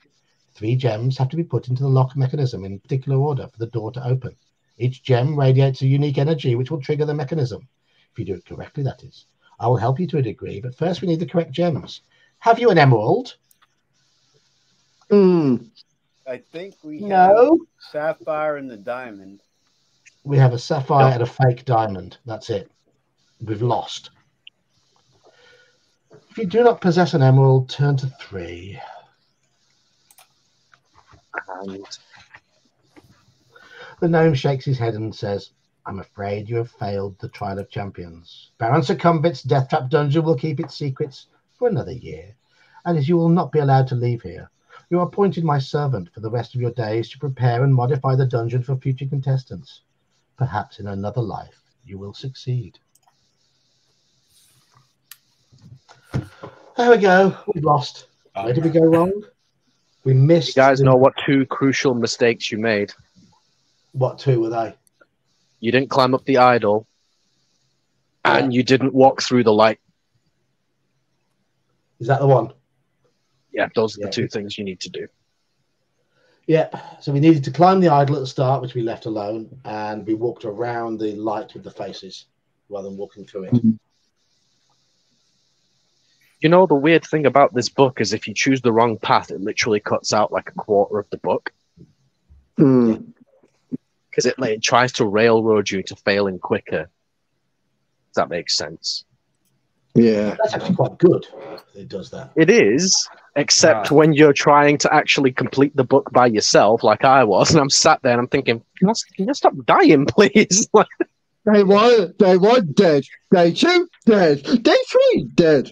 3 gems have to be put into the lock mechanism in particular order for the door to open. Each gem radiates a unique energy which will trigger the mechanism. If you do it correctly, that is. I will help you to a degree, but first we need the correct gems. Have you an emerald? I think we have sapphire and the diamond. We have a sapphire and a fake diamond. That's it. We've lost. If you do not possess an emerald, turn to 3. And the gnome shakes his head and says, I'm afraid you have failed the Trial of Champions. Baron Succumbit's Deathtrap dungeon will keep its secrets for another year, and as you will not be allowed to leave here, you are appointed my servant for the rest of your days to prepare and modify the dungeon for future contestants. Perhaps in another life you will succeed. There we go. We've lost. Where did we go wrong? We missed. You guys know what 2 crucial mistakes you made? What 2 were they? You didn't climb up the idol, and you didn't walk through the light. Is that the one? Yeah, those are the 2 things you need to do. Yeah, so we needed to climb the idol at the start, which we left alone, and we walked around the light with the faces rather than walking through it. You know, the weird thing about this book is if you choose the wrong path, it literally cuts out like a quarter of the book. Because it tries to railroad you to failing quicker. Does that make sense? Yeah. That's actually quite good. It does that. It is, except when you're trying to actually complete the book by yourself, like I was, and I'm sat there and I'm thinking, can you stop dying, please? Day 1 dead. Day 2 dead. Day 3 dead.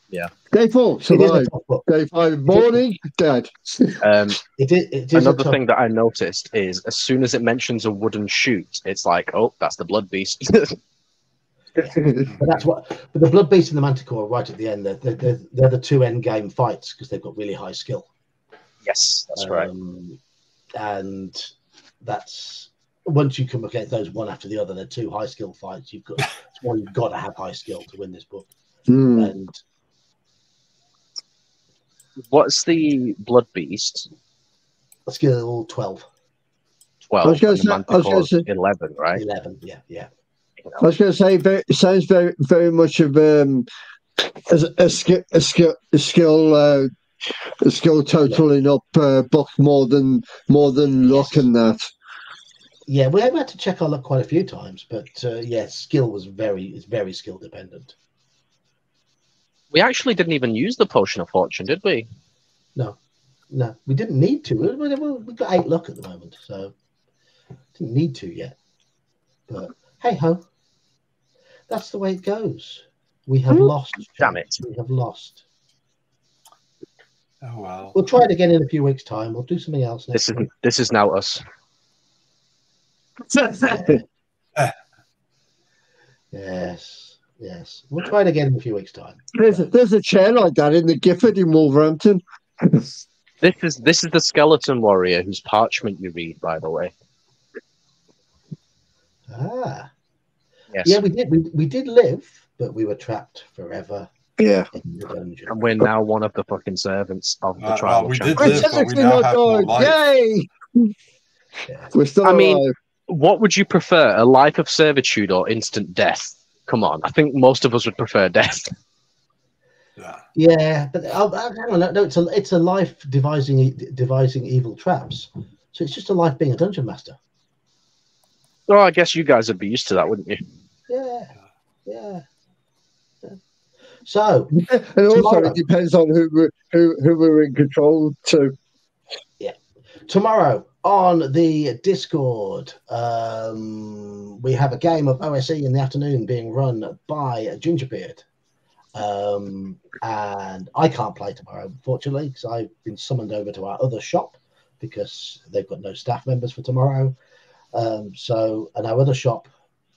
Yeah. Day 4 survived. Day 5 morning dead. It is another thing that I noticed is as soon as it mentions a wooden chute, it's like, oh, that's the blood beast. But the blood beast and the manticore are right at the end. They're the 2 end game fights because they've got really high skill. Yes, that's right. And that's once you come against those one after the other, they're 2 high skill fights. You've got to have high skill to win this book. And what's the blood beast? Skill 12. 12. I was going to say 11, right? 11. Yeah. I was going to say, it sounds very, very much of a skill totaling up book more than luck and that. Yeah, we had to check our luck quite a few times, but skill is very skill dependent. We actually didn't even use the potion of fortune, did we? No, we didn't need to. We've got 8 luck at the moment, so didn't need to yet. But hey ho, that's the way it goes. We have lost. Damn it! We have lost. Oh well. We'll try it again in a few weeks' time. We'll do something else next week. This is now us. Yes. We'll try it again in a few weeks' time. There's a chair like that in the Gifford in Wolverhampton. This is the skeleton warrior whose parchment you read, by the way. Yes. Yeah, we did live, but we were trapped forever. Yeah. In the dungeon. And we're now one of the fucking servants of the trial. We did live, but we now have more life. Yay! Yeah. We're still alive. What would you prefer, a life of servitude or instant death? Come on, I think most of us would prefer death. Yeah, but hang on, no, it's a life devising evil traps. So it's just a life being a dungeon master. Well, I guess you guys would be used to that, wouldn't you? Yeah. So, and also it depends on who we're in control to. Yeah, tomorrow on the Discord, we have a game of OSE in the afternoon being run by Gingerbeard. And I can't play tomorrow, unfortunately, because I've been summoned over to our other shop because they've got no staff members for tomorrow. And our other shop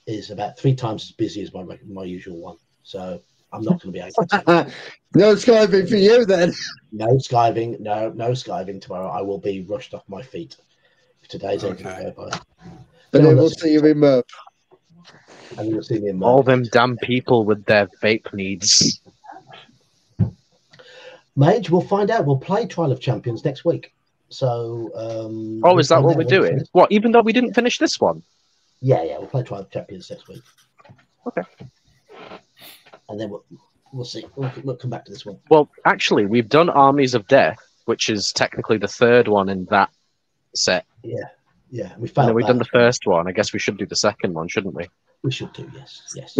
is about 3 times as busy as my usual one. So I'm not going to be able to. No skiving for you then. No skiving. No skiving tomorrow. I will be rushed off my feet. If today's anything to go by. And then we'll see you in Merp. And you'll see me in Merp. All them damn people with their vape needs. Mage, we'll find out. We'll play Trial of Champions next week. So. Is that what we're doing? What? Even though we didn't finish this one? Yeah. We'll play Trial of Champions next week. Okay. And then we'll see. We'll come back to this one. Well, actually, we've done Armies of Death, which is technically the third one in that set. Yeah. We found. And we've done the first one. I guess we should do the second one, shouldn't we? We should do. Yes.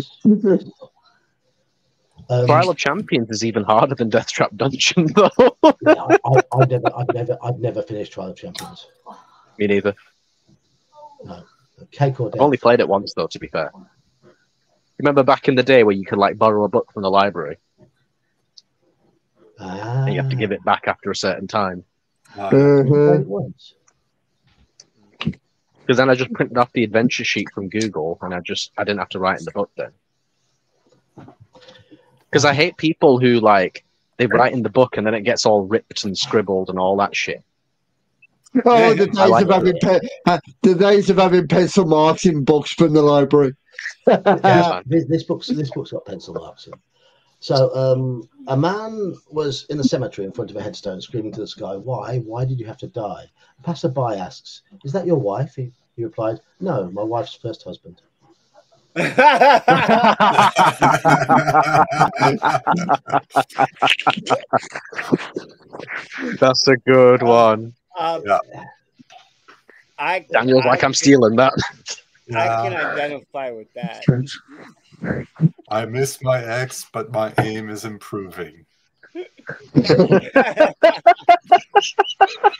Trial of Champions is even harder than Deathtrap Dungeon, though. I've never finished Trial of Champions. Me neither. No. Cake or death. I've only played it once, though. To be fair. Remember back in the day where you could borrow a book from the library, and you have to give it back after a certain time. Because then I just printed off the adventure sheet from Google, and I didn't have to write in the book then. Because I hate people who they write in the book and then it gets all ripped and scribbled and all that shit. Oh, the days of having pencil marks in books from the library. This book's got pencil marks in. So a man was in a cemetery in front of a headstone screaming to the sky, why did you have to die? A passerby asks, is that your wife? He replied, no, my wife's first husband. That's a good one. Daniel's I'm stealing that. I can identify with that. I miss my ex, but my aim is improving.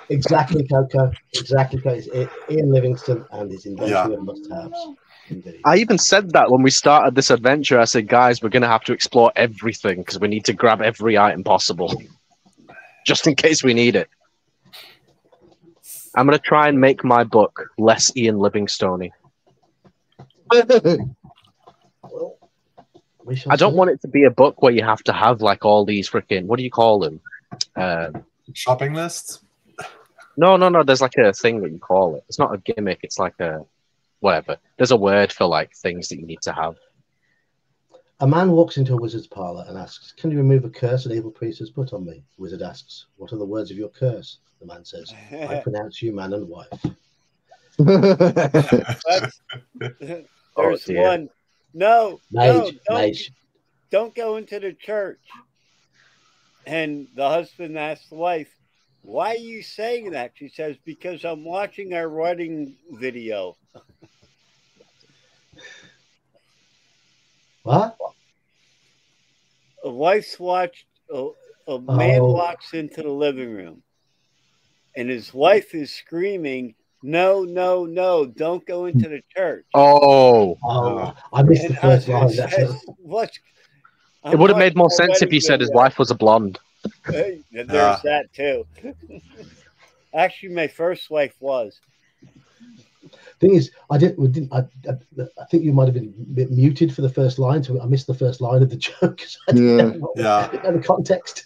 Exactly, Coco. Exactly, Coco. Ian Livingston and his invention of must-haves. Indeed. I even said that when we started this adventure. I said, guys, we're going to have to explore everything because we need to grab every item possible. Just in case we need it. I'm going to try and make my book less Ian Livingstone-y. Well, I don't want it to be a book where you have to have all these freaking, what do you call them? Shopping lists? No. There's a thing that you call it. It's not a gimmick. It's a whatever. There's a word for things that you need to have. A man walks into a wizard's parlor and asks, can you remove a curse an evil priest has put on me? The wizard asks, what are the words of your curse? The man says, I pronounce you man and wife. There's one. No, Mage. Don't go into the church. And the husband asks the wife, why are you saying that? She says, because I'm watching our wedding video. What? A wife's watched, a man walks into the living room and his wife is screaming, no, don't go into the church. I missed the first line. It would have made more sense if you said his wife was a blonde. There's that too. Actually, my first wife was. Thing is, I think you might have been a bit muted for the first line, so I missed the first line of the joke. I didn't know the context.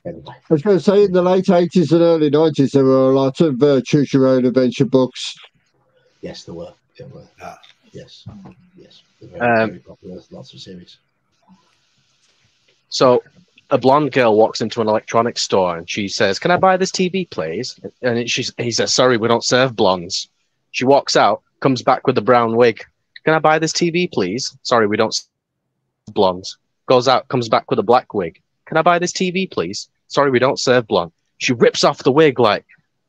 Anyway. I was going to say, in the late 80s and early 90s, there were a lot of choose your own adventure books. Yes, there were. Yeah. Yes. Very popular. Lots of series. So, a blonde girl walks into an electronics store and she says, can I buy this TV, please? And he says, sorry, we don't serve blondes. She walks out, comes back with a brown wig. Can I buy this TV, please? Sorry, we don't serve blondes. Goes out, comes back with a black wig. Can I buy this TV, please? Sorry, we don't serve blonde. She rips off the wig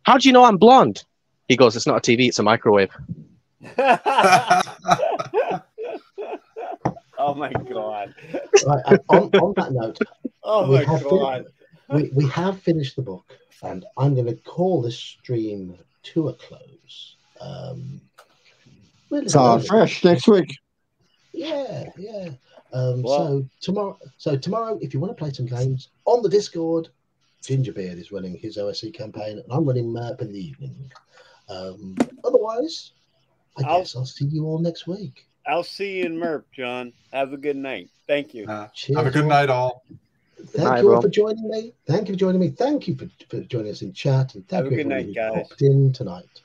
how do you know I'm blonde? He goes, it's not a TV, it's a microwave. Oh my God. Right, on that note, we have finished the book, and I'm going to call this stream to a close. Fresh next week. Yeah. So tomorrow, if you want to play some games on the Discord, Gingerbeard is running his OSC campaign, and I'm running Merp in the evening. Otherwise, I guess I'll see you all next week. I'll see you in Merp, John. Have a good night. Thank you. Have a good night, all. Thank you all for joining me. Thank you for joining me. Thank you for joining us in chat. And thank you everybody who popped in tonight.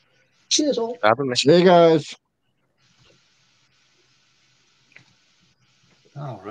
Cheers all. See you guys. All right.